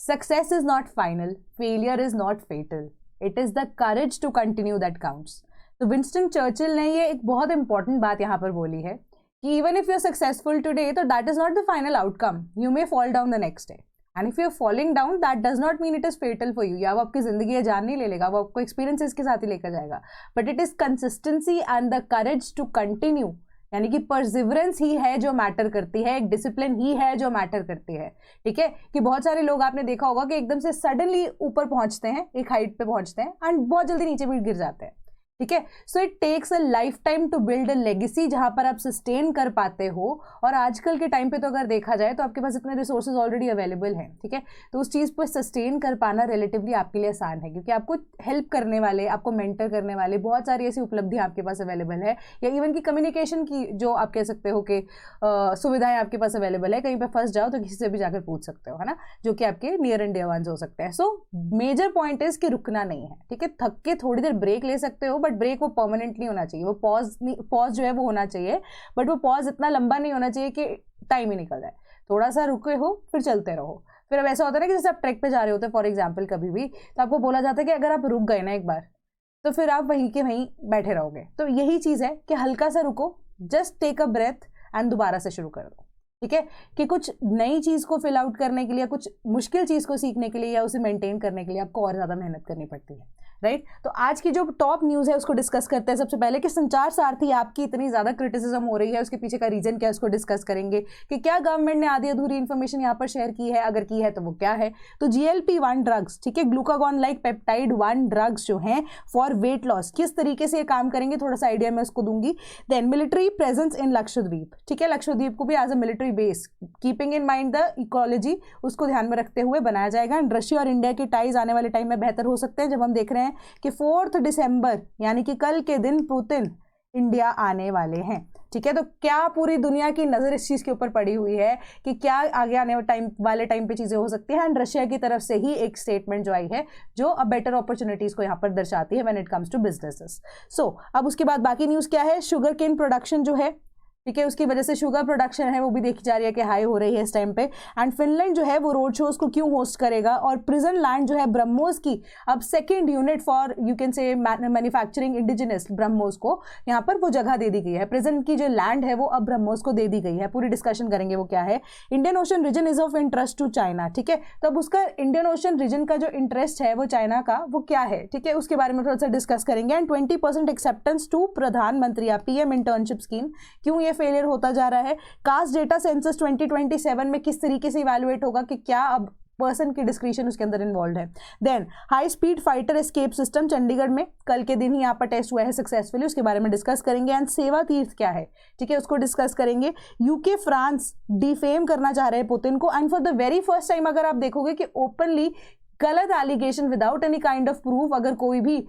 Success is not final, failure is not fatal, it is the courage to continue that counts. तो Winston Churchill ने ये एक बहुत important बात यहाँ पर बोली है कि even if you are successful today, तो that is not the final outcome, you may fall down the next day, and if you are falling down that does not mean it is fatal for you, या वो आपकी जिंदगी या जान नहीं ले लेगा, वो आपको एक्सपीरियंसेस के साथ ही लेकर जाएगा, but it is consistency and the courage to continue, यानी कि परसिवरेंस ही है जो मैटर करती है, एक डिसिप्लिन ही है जो मैटर करती है। ठीक है, कि बहुत सारे लोग आपने देखा होगा कि एकदम से सडनली ऊपर पहुंचते हैं, एक हाइट पे पहुंचते हैं एंड बहुत जल्दी नीचे भी गिर जाते हैं। ठीक है, so it takes a life time to build a legacy जहां पर आप सस्टेन कर पाते हो, और आजकल के टाइम पे तो अगर देखा जाए तो आपके पास इतने रिसोर्सेज ऑलरेडी अवेलेबल हैं। ठीक है, तो उस चीज़ पर सस्टेन कर पाना रिलेटिवली आपके लिए आसान है, क्योंकि आपको हेल्प करने वाले, आपको मेंटर करने वाले बहुत सारी ऐसी उपलब्धियां आपके पास अवेलेबल है, या इवन की कम्युनिकेशन की जो आप कह सकते हो कि सुविधाएं आपके पास अवेलेबल है। कहीं पर फंस जाओ तो किसी से भी जाकर पूछ सकते हो, है ना, जो कि आपके नियर एंड डियर वंस हो सकते हैं। सो मेजर पॉइंट इज कि रुकना नहीं है। ठीक है, थक के थोड़ी देर ब्रेक ले सकते हो, बट ब्रेक वो परमानेंट नहीं होना चाहिए, वो पॉज जो है वो होना चाहिए, बट वो पॉज इतना लंबा नहीं होना चाहिए कि टाइम ही निकल जाए। थोड़ा सा रुके हो फिर चलते रहो। फिर अब ऐसा होता है ना कि जैसे आप ट्रैक पे जा रहे होते हैं फॉर एग्जांपल, कभी भी तो आपको बोला जाता है कि अगर आप रुक गए ना एक बार, तो फिर आप वहीं के वहीं बैठे रहोगे। तो यही चीज़ है कि हल्का सा रुको, just take a breath and दोबारा से शुरू कर दो। ठीक है, कि कुछ नई चीज़ को फिल आउट करने के लिए, कुछ मुश्किल चीज़ को सीखने के लिए या उसे मेंटेन करने के लिए आपको और ज़्यादा मेहनत करनी पड़ती है। राइट, तो आज की जो टॉप न्यूज़ है उसको डिस्कस करते हैं। सबसे पहले कि संचार सारथी आपकी इतनी ज़्यादा क्रिटिसिज्म हो रही है, उसके पीछे का रीजन क्या है उसको डिस्कस करेंगे, कि क्या गवर्नमेंट ने आधी अधूरी इन्फॉर्मेशन यहाँ पर शेयर की है, अगर की है तो वो क्या है। तो GLP-1 ड्रग्स, ठीक है, ग्लूकागॉन लाइक पेप्टाइड 1 ड्रग्स जो हैं फॉर वेट लॉस, किस तरीके से ये काम करेंगे, थोड़ा सा आइडिया मैं उसको दूंगी। Then military presence in Lakshadweep, ठीक है, लक्षद्वीप को भी as a military base, keeping in mind the ecology, उसको ध्यान में रखते हुए बनाया जाएगा। एंड रशिया और इंडिया के टाइज आने वाले टाइम में बेहतर हो सकते हैं, जब हम देख रहे हैं कि 4 दिसंबर यानी कि कल के दिन पुतिन इंडिया आने वाले हैं। ठीक है, तो क्या पूरी दुनिया की नज़र इस चीज़ के ऊपर पड़ी हुई है कि क्या आगे आने वाले टाइम पे चीज़ें हो सकती हैं। एंड रशिया की तरफ से ही एक स्टेटमेंट जो आई है जो अब बेटर अपॉर्चुनिटीज़ को यहाँ पर दर्शाती है when it comes to businesses. So अब उसके बाद बाकी न्यूज़ क्या है, शुगर केन प्रोडक्शन जो है, ठीक है, उसकी वजह से शुगर प्रोडक्शन है वो भी देखी जा रही है कि हाई हो रही है इस टाइम पे। एंड फिनलैंड जो है वो रोड शोज को क्यों होस्ट करेगा, और प्रिजन लैंड जो है ब्रह्मोस की अब second unit for you can से मैन्युफैक्चरिंग इंडिजिनस ब्रह्मोस को यहाँ पर वो जगह दे दी गई है। प्रिजन की जो लैंड है वो अब ब्रह्मोस को दे दी गई है। पूरी डिस्कशन करेंगे वो क्या है। Indian ocean region is of interest to China, ठीक है, तो अब उसका इंडियन ओशन रीजन का जो इंटरेस्ट है वो चाइना का वो क्या है, ठीक है, उसके बारे में थोड़ा सा डिस्कस करेंगे। एंड 20% एक्सेप्टेंस टू प्रधानमंत्री या PM इंटर्नशिप स्कीम, क्यों ये फेलियर होता जा रहा है। कास्ट डेटा सेंसस 2027 में किस तरीके से इवैल्यूएट होगा कि क्या अब पर्सन की डिस्क्रिप्शन उसके अंदर इन्वॉल्व है। Then high speed fighter escape system Chandigarh में कल के दिन ही यहाँ पर टेस्ट हुआ है सक्सेसफुली, उसके बारे में डिस्कस करेंगे। एंड सेवा तीर्थ क्या है, ठीक है, उसको डिस्कस करेंगे। यूके फ्रांस डिफेम करना चाह रहे हैं पुतिन को, and for the very first time अगर आप देखोगे कि ओपनली गलत allegation without any kind of proof अगर कोई भी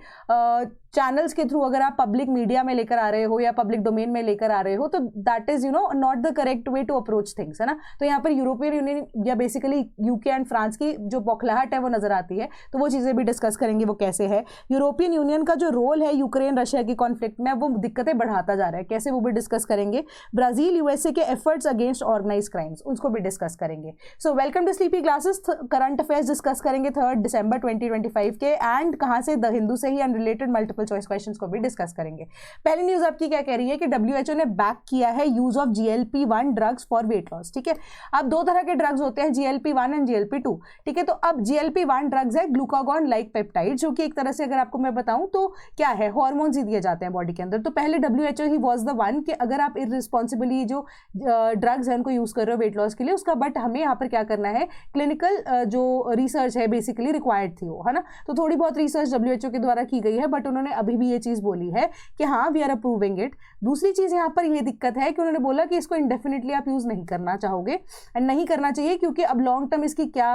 चैनल्स के थ्रू अगर आप पब्लिक मीडिया में लेकर आ रहे हो या पब्लिक डोमेन में लेकर आ रहे हो, तो that is not the correct way to approach things, है ना। तो यहाँ पर यूरोपियन यूनियन या बेसिकली यूके एंड फ्रांस की जो बौखलाहट है वो नजर आती है, तो वो चीज़ें भी डिस्कस करेंगे वो कैसे है। यूरोपियन यूनियन का जो रोल है यूक्रेन रशिया की कॉन्फ्लिक्ट में वो दिक्कतें बढ़ाता जा रहा है, कैसे वो भी डिस्कस करेंगे। ब्राजील USA के एफर्ट्स अगेंस्ट ऑर्गेनाइज क्राइम्स, उसको भी डिस्कस करेंगे। So welcome to sleepy classes. Current affairs discuss करेंगे 3 दिसंबर 2025 के, एंड कहाँ से, द हिंदू से ही, and related multiple choice questions को भी डिस्कस करेंगे। पहली न्यूज आपकी क्या कह रही है कि WHO ने बैक किया है use of GLP-1 drugs for weight loss. ठीक है, अब 2 तरह के ड्रग्स होते हैं, GLP-1 एंड GLP-2। ठीक है, तो अब GLP-1 ड्रग्स है ग्लूकागॉन लाइक पेप्टाइड, जो कि एक तरह से अगर आपको मैं बताऊं तो क्या है, हार्मोन्स ही दिए जाते हैं बॉडी के अंदर। तो पहले WHO he was the one कि अगर आप इररिस्पॉन्सिबली जो ड्रग्स है उनको यूज कर रहे हो वेट लॉस के लिए, उसका बट हमें यहाँ पर क्या करना है, क्लिनिकल जो रिसर्च है बेसिकली रिक्वायर्ड थी वो, है ना। तो थोड़ी बहुत रिसर्च WHO के द्वारा की गई है, बट उन्होंने अभी भी ये चीज़ बोली है कि हाँ वी आर अप्रूविंग इट। दूसरी चीज़ यहाँ पर ये दिक्कत है कि उन्होंने बोला कि इसको इंडेफिनिटली आप यूज़ नहीं करना चाहोगे, एंड नहीं करना चाहिए, क्योंकि अब लॉन्ग टर्म इसकी क्या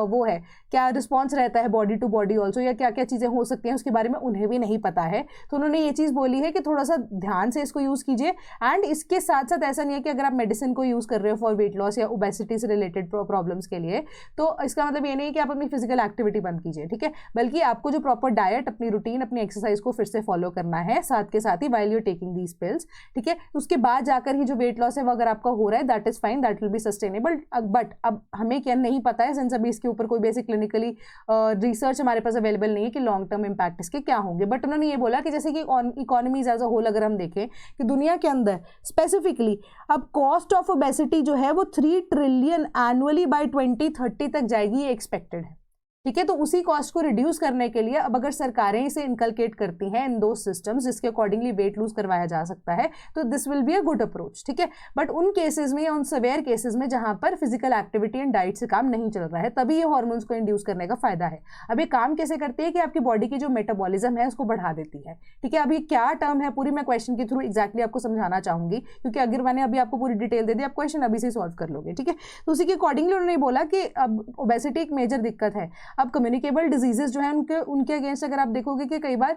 वो है, क्या रिस्पॉन्स रहता है बॉडी टू बॉडी ऑल्सो, या क्या क्या चीज़ें हो सकती हैं उसके बारे में उन्हें भी नहीं पता है। तो उन्होंने ये चीज़ बोली है कि थोड़ा सा ध्यान से इसको यूज़ कीजिए। एंड इसके साथ साथ ऐसा नहीं है कि अगर आप मेडिसिन को यूज़ कर रहे हो फॉर वेट लॉस या ओबेसिटी से रिलेटेड प्रॉब्लम्स के लिए, तो इसका मतलब ये नहीं है कि आप अपनी फिजिकल एक्टिविटी बंद कीजिए, ठीक है, बल्कि आपको जो प्रॉपर डाइट, अपनी रूटीन, अपनी एक्सरसाइज को फिर से फॉलो करना है साथ के साथ ही while you taking these pills, ठीक है। उसके बाद जाकर ही जो वेट लॉस है वो अगर आपका हो रहा है that is fine, that will be sustainable. But अब हमें क्या नहीं पता है, सिंस अभी इसके ऊपर कोई बेसिक क्लिनिकली रिसर्च हमारे पास अवेलेबल नहीं है कि लॉन्ग टर्म इम्पैक्ट इसके क्या होंगे। बट उन्होंने ये बोला कि जैसे कि इकोनॉमीज एज अ होल अगर हम देखें कि दुनिया के अंदर स्पेसिफिकली अब कॉस्ट ऑफ ओबेसिटी जो है वो 3 ट्रिलियन एनुअली बाय 2030 तक जाएगी, ये एक्सपेक्टेड है, ठीक है। तो उसी कॉस्ट को रिड्यूस करने के लिए अब अगर सरकारें इसे इनकलकेट करती हैं इन दो सिस्टम्स जिसके अकॉर्डिंगली वेट लूज करवाया जा सकता है, तो this will be a good approach, ठीक है। बट उन केसेस में या उन सवेयर केसेस में जहां पर फिजिकल एक्टिविटी एंड डाइट से काम नहीं चल रहा है, तभी ये हार्मोन्स को इंड्यूस करने का फायदा है। अब ये काम कैसे करती है कि आपकी बॉडी की जो मेटाबॉलिज्म है उसको बढ़ा देती है, ठीक है। अब ये क्या टर्म है पूरी मैं क्वेश्चन के थ्रू एक्जैक्टली आपको समझाना चाहूंगी, क्योंकि अगर मैंने अभी आपको पूरी डिटेल दे दी आप क्वेश्चन अभी से सॉल्व कर लोगे, ठीक है। तो उसी के अकॉर्डिंगली उन्होंने बोला कि अब ओबेसिटी एक मेजर दिक्कत है। अब कम्युनिकेबल डिजीजेस जो है उनके अगेंस्ट अगर आप देखोगे कि कई बार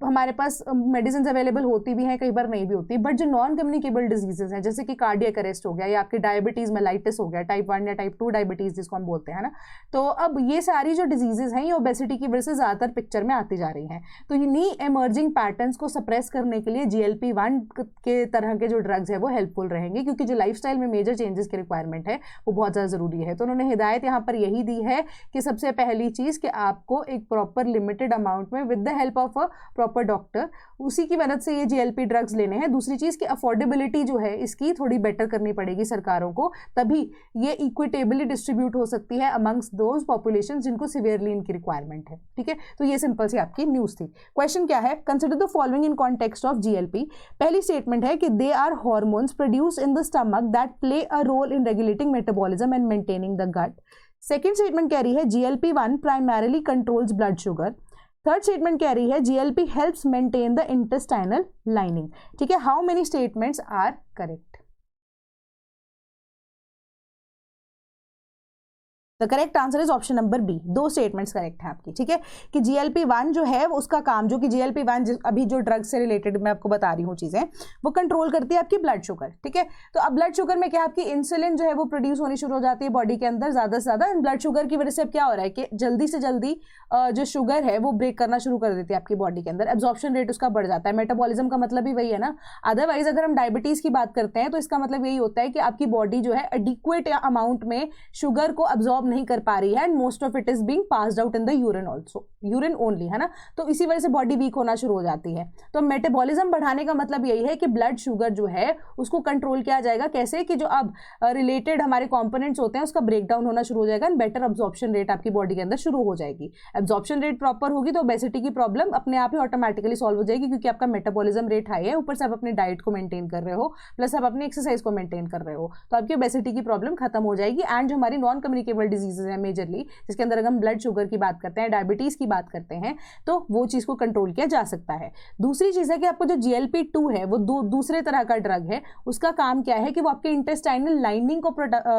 हमारे पास मेडिसिन अवेलेबल होती भी हैं, कई बार नहीं भी होती, बट जो नॉन कम्युनिकेबल डिजीजेस हैं जैसे कि कार्डियक अरेस्ट हो गया या आपकी डायबिटीज मेलाइटिस हो गया, टाइप 1 या टाइप 2 डायबिटीज जिसको हम बोलते हैं ना, तो अब ये सारी जो डिजीजेस हैं ये ओबेसिटी की वजह से ज्यादातर पिक्चर में आती जा रही हैं। तो इन्हीं इमर्जिंग पैटर्न्स को सप्रेस करने के लिए GLP-1 के तरह के जो ड्रग्स है वो हेल्पफुल रहेंगे, क्योंकि जो लाइफस्टाइल में मेजर चेंजेस की रिक्वायरमेंट है वो बहुत ज़्यादा ज़रूरी है। तो उन्होंने हिदायत यहाँ पर यही दी है कि सबसे पहली चीज़ कि आपको एक प्रॉपर लिमिटेड अमाउंट में with the help of a proper doctor उसी की मदद से ये GLP ड्रग्स लेने हैं। दूसरी चीज़ की अफोर्डेबिलिटी जो है इसकी थोड़ी बेटर करनी पड़ेगी सरकारों को, तभी ये इक्विटेबली डिस्ट्रीब्यूट हो सकती है अमंग्स दोज पॉपुलेशन जिनको सिवियरली इनकी रिक्वायरमेंट है, ठीक है। तो ये सिंपल सी आपकी न्यूज़ थी। क्वेश्चन क्या है, consider the following in context of GLP। पहली स्टेटमेंट है कि they are hormones produce in the stomach that play a role in regulating metabolism and maintaining the gut. Second statement कह रही है GLP-1 primarily controls blood sugar. Third statement कह रही है GLP helps maintain the intestinal lining, ठीक है। How many statements are correct? The correct answer is option number B, 2 statements correct है आपकी, ठीक है। कि GLP-1 जो है उसका काम, जो कि GLP-1 अभी जो ड्रग से रिलेटेड मैं आपको बता रही हूँ चीजें, वो कंट्रोल करती है आपकी ब्लड शुगर, ठीक है। तो अब ब्लड शुगर में क्या आपकी इंसुलिन जो है वो प्रोड्यूस होनी शुरू हो जाती है बॉडी के अंदर ज्यादा से ज्यादा। ब्लड शुगर की वजह से अब क्या हो रहा है कि जल्दी से जल्दी जो शुगर है वो ब्रेक करना शुरू कर देती है आपकी बॉडी के अंदर, एब्जॉर्प्शन रेट उसका बढ़ जाता है। मेटाबॉलिज्म का मतलब ही वही है ना। अदरवाइज अगर हम डायबिटीज की बात करते हैं तो इसका मतलब यही होता है कि आपकी बॉडी जो है एडिक्वेट अमाउंट में शुगर को अब्सॉर्ब नहीं कर पा रही है, and most of it is being passed out in the urine also, urine only, है ना। तो इसी वजह से बॉडी वीक होना शुरू हो जाती है। तो मेटाबॉलिज्म बढ़ाने का मतलब यही है कि ब्लड शुगर जो है उसको कंट्रोल किया जाएगा। कैसे कि जो अब रिलेटेड हमारे कंपोनेंट्स होते हैं उसका ब्रेक डाउन होना शुरू हो जाएगा एंड बेटर अब्जॉर्प्शन रेट आपकी बॉडी के अंदर शुरू हो जाएगी। अब्जॉर्प्शन रेट प्रॉपर होगी तो ओबेसिटी की प्रॉब्लम अपने आप ही ऑटोमेटिकली सॉल्व हो जाएगी, क्योंकि आपका मेटाबॉलिज्म रेट हाई है, ऊपर से आप अपनी डाइट को मेंटेन कर रहे हो, प्लस आप अपनी एक्सरसाइज को मेंटेन कर रहे हो, तो आपकी ओबेसिटी की प्रॉब्लम खत्म हो जाएगी। एंड जो हमारी नॉन कम्युनिकेबल डिजीजेज है मेजरली, जिसके अंदर अगर हम ब्लड शुगर की बात करते हैं, डायबिटीज की बात करते हैं, तो वो चीज को कंट्रोल किया जा सकता है। दूसरी चीज है कि आपको जो GLP-2 है वो दूसरे तरह का ड्रग है, उसका काम क्या है कि वो आपके इंटेस्टाइनल लाइनिंग को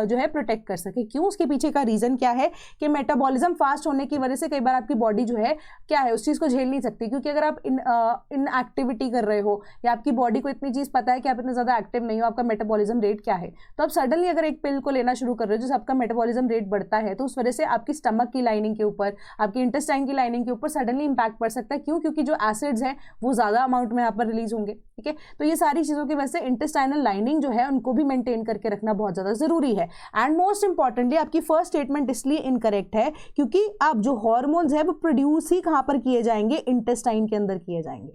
जो है प्रोटेक्ट कर सके। क्यों? उसके पीछे का रीजन क्या है कि मेटाबॉलिज्म फास्ट होने की वजह से कई बार आपकी बॉडी जो है क्या है उस चीज को झेल नहीं सकती, क्योंकि अगर आप इन एक्टिविटी कर रहे हो या आपकी बॉडी को इतनी चीज पता है कि आप इतने ज्यादा एक्टिव नहीं हो, आपका मेटाबॉलिज्म रेट क्या है, तो आप सडनली अगर एक पिल को लेना शुरू कर रहे हो जिससे आपका मेटाबॉलिज्म रेट बढ़ता है, तो उस वजह से आपकी स्टमक की लाइनिंग के ऊपर, आपकी इंटेस्टाइन की लाइनिंग के ऊपर सडनली इंपैक्ट पड़ सकता है। क्यों? क्योंकि जो एसिड्स हैं वो ज्यादा अमाउंट में यहाँ पर रिलीज होंगे, ठीक है। तो ये सारी चीजों की वजह से इंटेस्टाइनल लाइनिंग जो है उनको भी मेंटेन करके रखना बहुत ज्यादा जरूरी है। एंड मोस्ट इंपॉर्टेंटली आपकी फर्स्ट स्टेटमेंट इसलिए इनकरेक्ट है क्योंकि आप जो हॉर्मोन्स है वो प्रोड्यूस ही कहां पर किए जाएंगे, इंटेस्टाइन के अंदर किए जाएंगे,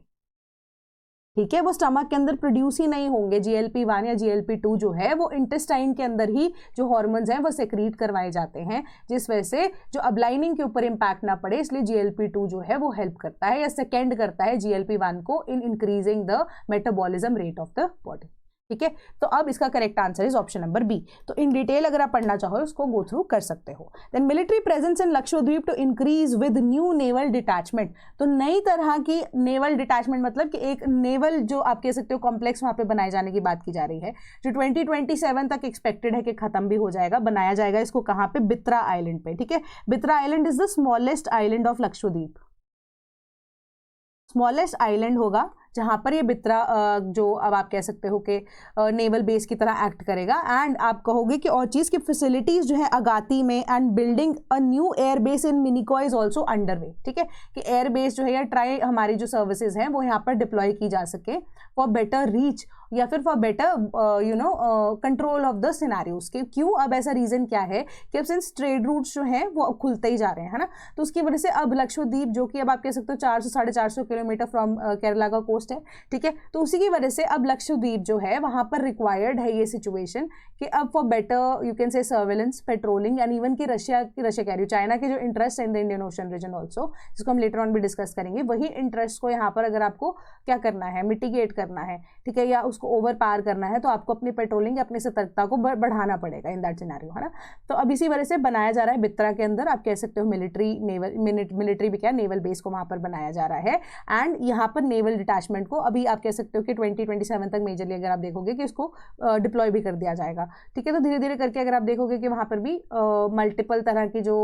ठीक है। वो स्टमक के अंदर प्रोड्यूस ही नहीं होंगे। GLP-1 या GLP-2 जो है वो इंटेस्टाइन के अंदर ही जो हॉर्मोन्स हैं वो सेक्रीट करवाए जाते हैं, जिस वजह से जो अब लाइनिंग के ऊपर इंपैक्ट ना पड़े, इसलिए GLP-2 जो है वो हेल्प करता है या सेकेंड करता है GLP-1 को in increasing the metabolism rate of the body, ठीक है। तो अब इसका correct answer is option number B. तो इन डिटेल अगर आप पढ़ना चाहो उसको गो थ्रू कर सकते हो। Then military presence in Lakshadweep to increase with new naval detachment. तो नई तरह की नेवल डिटैचमेंट मतलब कि एक नेवल जो आप कह सकते हो कॉम्प्लेक्स वहां पे बनाए जाने की बात की जा रही है, जो 2027 तक एक्सपेक्टेड है कि खत्म भी हो जाएगा। बनाया जाएगा इसको कहाँ पे? बित्रा आइलैंड पे, ठीक है। Bitra island is the smallest island of Lakshadweep, smallest island होगा जहाँ पर ये बित्रा जो अब आप कह सकते हो कि नेवल बेस की तरह एक्ट करेगा। एंड आप कहोगे कि और चीज़ की फैसिलिटीज़ जो है अगाती में, and building a new air base in Minicoy is also under way, ठीक है, कि एयर बेस जो है या ट्राई हमारी जो सर्विसेज हैं वो यहाँ पर डिप्लॉय की जा सके फॉर बेटर रीच या फिर for better control of the scenarios के। क्यों, अब ऐसा रीज़न क्या है कि अब सिंस ट्रेड रूट्स जो हैं वो खुलते ही जा रहे हैं, है ना, तो उसकी वजह से अब लक्षद्वीप जो कि अब आप कह सकते हो 400-450 किलोमीटर फ्रॉम केरला का कोस्ट है, ठीक है, तो उसी की वजह से अब लक्षद्वीप जो है वहाँ पर रिक्वायर्ड है ये सिचुएशन कि अब for better you can say surveillance, patrolling and even की रशिया कह रही हूँ, चाइना के जो इंटरेस्ट है in the Indian ocean region also, जिसको हम लेटर ऑन भी डिस्कस करेंगे, वही इंटरेस्ट को यहाँ पर अगर आपको क्या करना है, मिटिगेट करना है, ठीक है, या उसको ओवर पार करना है, तो आपको अपनी पेट्रोलिंग, अपनी सतर्कता को बढ़ाना पड़ेगा इन दैट सिनेरियो, है ना। तो अब इसी वजह से बनाया जा रहा है बित्रा के अंदर, आप कह सकते हो मिलिट्री भी क्या, नेवल बेस को वहाँ पर बनाया जा रहा है। एंड यहाँ पर नेवल डिटैचमेंट को अभी आप कह सकते हो कि 2027 तक मेजरली अगर आप देखोगे कि इसको डिप्लॉय भी कर दिया जाएगा, ठीक है। तो धीरे धीरे करके अगर आप देखोगे कि वहाँ पर भी मल्टीपल तरह की जो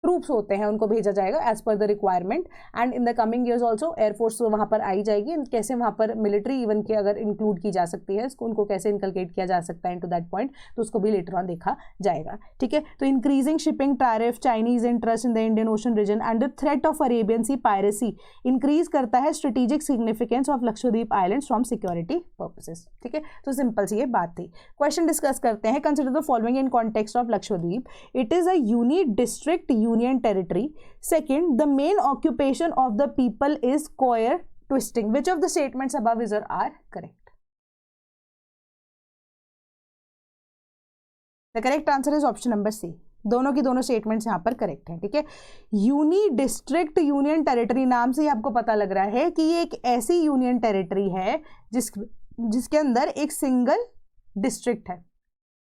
ट्रूप्स होते हैं उनको भेजा जाएगा as per the requirement. And in the coming years also air force वहाँ पर आई जाएगी, कैसे वहाँ पर मिलिट्री इवन के अगर इंक्लूड की जा सकती है, उनको कैसे इनकलकेट किया जा सकता है इन टू दैट पॉइंट, तो उसको भी लेटर ऑन देखा जाएगा, ठीक है। तो increasing shipping tariff, Chinese interest in the Indian ocean region and the threat of Arabian sea piracy increase करता है strategic significance of Lakshadweep islands from security purposes, ठीक है। तो सिंपल सी ये बात थी। क्वेश्चन डिस्कस करते हैं। Consider the following in context of Lakshadweep. It is a unique district union territory. Second, the main occupation of the people is coir twisting. Which of the statements above is or are correct? The correct answer is option number C. दोनों की दोनों statements यहाँ पर correct हैं, ठीक है। Uni district union territory नाम से ही आपको पता लग रहा है कि ये एक ऐसी यूनियन टेरिटरी है जिसके अंदर एक सिंगल डिस्ट्रिक्ट है,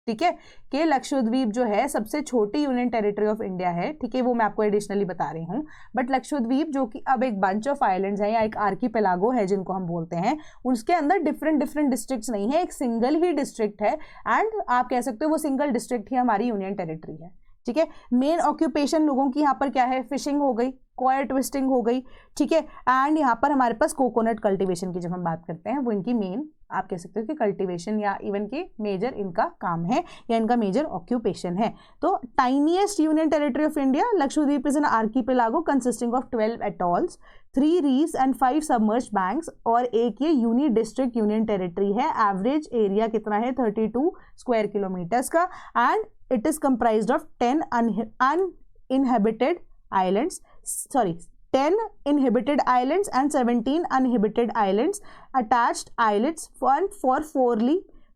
ठीक है, कि लक्षद्वीप जो है सबसे छोटी यूनियन टेरिटरी ऑफ इंडिया है, ठीक है, वो मैं आपको एडिशनली बता रही हूँ। बट लक्षद्वीप जो कि अब एक बंच ऑफ आइलैंड्स है या एक आर्कीपेलागो है जिनको हम बोलते हैं, उसके अंदर डिफरेंट डिस्ट्रिक्ट्स नहीं है, एक सिंगल ही डिस्ट्रिक्ट है। एंड आप कह सकते हो वो सिंगल डिस्ट्रिक्ट ही हमारी यूनियन टेरिटरी है, ठीक है। मेन ऑक्यूपेशन लोगों की यहाँ पर क्या है, फिशिंग हो गई, कॉयर ट्विस्टिंग हो गई, ठीक है। एंड यहाँ पर हमारे पास कोकोनट कल्टीवेशन की जब हम बात करते हैं, वो इनकी मेन आप कह सकते हो कि कल्टीवेशन या इवन के मेजर इनका काम है या इनका मेजर ऑक्यूपेशन है। तो tiniest union territory of India, Lakshadweep is an archipelago consisting of 12 atolls, 3 reefs and 5 submerged banks, और एक ये यूनी डिस्ट्रिक्ट यूनियन टेरिटरी है। एवरेज एरिया कितना है, 32 स्क्वायर किलोमीटर्स का। And it is comprised of 10 uninhabited islands, 10 inhabited islands and 17 uninhabited islands, attached islets for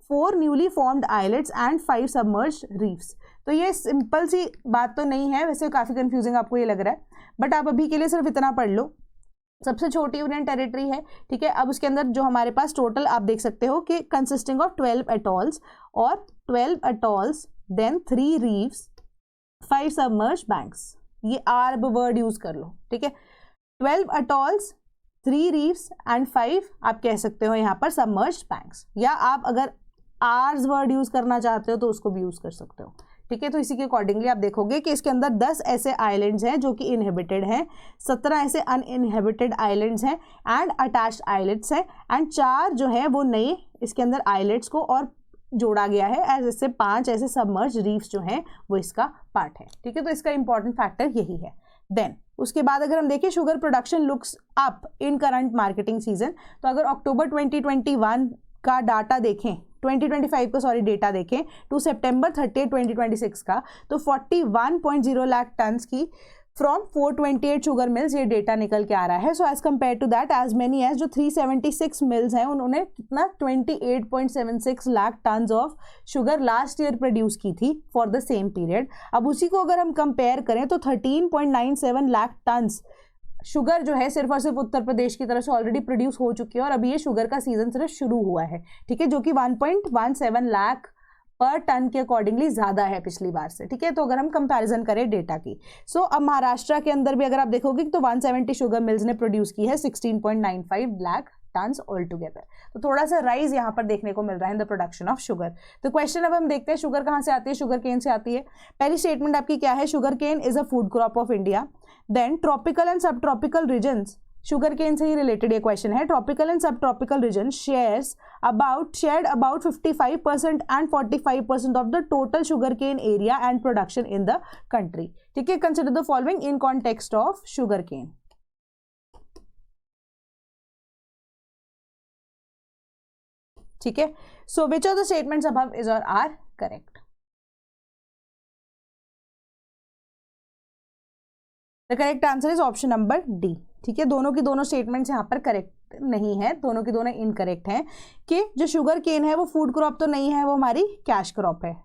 4 newly formed islets and 5 submerged reefs. तो ये simple सी बात तो नहीं है, वैसे काफ़ी कंफ्यूजिंग आपको ये लग रहा है, बट आप अभी के लिए सिर्फ इतना पढ़ लो। सबसे छोटी यूनियन टेरिटरी है, ठीक है। अब उसके अंदर जो हमारे पास टोटल आप देख सकते हो कि कंसिस्टिंग ऑफ 12 एटॉल्स, और 12 atolls then 3 reefs 5 submerged banks, ये आर्ब वर्ड यूज कर लो, ठीक है। 12 अटॉल्स, 3 रीफ्स एंड 5 आप कह सकते हो यहाँ पर सबमर्ज्ड बैंक्स, या आप अगर आर्स वर्ड यूज करना चाहते हो तो उसको भी यूज कर सकते हो, ठीक है। तो इसी के अकॉर्डिंगली आप देखोगे कि इसके अंदर 10 ऐसे आइलैंड्स हैं जो कि इनहेबिटेड हैं, 17 ऐसे अनइनहेबिटेड आइलैंड्स हैं एंड अटैच्ड आइलैंड्स हैं, एंड 4 जो है वो नए इसके अंदर आइलैंड्स को और जोड़ा गया है एज ऐसे 5 ऐसे सबमर्ज रीफ्स जो हैं वो इसका पार्ट है, ठीक है। तो इसका इंपॉर्टेंट फैक्टर यही है। देन उसके बाद अगर हम देखें sugar production looks up in current marketing season, तो अगर अक्टूबर 2021 का डाटा देखें, 2025 का सॉरी डेटा देखें टू सितंबर 30, 2026 का, तो 41.0 लाख टन्स की फ्रॉम 428 शुगर मिल्स ये डेटा निकल के आ रहा है। So as compare to that as many as जो 376 मिल्स हैं उन्होंने कितना 28.76 lakh tons of sugar last year produce की थी फॉर द सेम पीरियड। अब उसी को अगर हम कंपेयर करें तो 13.97 लाख टन्स शुगर जो है सिर्फ और सिर्फ उत्तर प्रदेश की तरफ से ऑलरेडी प्रोड्यूस हो चुकी है, और अभी ये शुगर का सीजन सिर्फ शुरू हुआ है, ठीक है, जो कि 1.17 लाख पर टन के अकॉर्डिंगली ज़्यादा है पिछली बार से, ठीक है। तो अगर हम कंपैरिजन करें डेटा की, सो अब महाराष्ट्र के अंदर भी अगर आप देखोगे तो 170 शुगर मिल्स ने प्रोड्यूस की है 16.95 लाख टन्स ऑल टुगेदर। तो थोड़ा सा राइज यहाँ पर देखने को मिल रहा है in the production of sugar. तो क्वेश्चन अब हम देखते हैं शुगर कहाँ से आती है, शुगर केन से आती है। पहली स्टेटमेंट आपकी क्या है, sugar cane is a food crop of India. Then tropical and sub tropical regions sugar cane से ही रिलेटेड ये क्वेश्चन है। Tropical and sub tropical region shared about 55% and 45% of the total sugar cane area and production in the country. ठीक है, consider the following in context of sugar cane. ठीक है, so which of the statements above is और are correct? The correct answer is option number D. ठीक है, दोनों की दोनों स्टेटमेंट्स यहाँ पर करेक्ट नहीं है, दोनों की दोनों इनकरेक्ट हैं कि जो शुगर केन है वो फूड क्रॉप तो नहीं है, वो हमारी कैश क्रॉप है।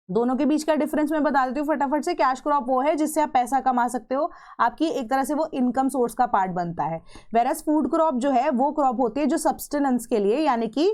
दोनों के बीच का डिफरेंस मैं बता देती हूँ फटाफट से। कैश क्रॉप वो है जिससे आप पैसा कमा सकते हो, आपकी एक तरह से वो इनकम सोर्स का पार्ट बनता है। वेरएज फूड क्रॉप जो है वो क्रॉप होती है जो सब्सटेंस के लिए यानी कि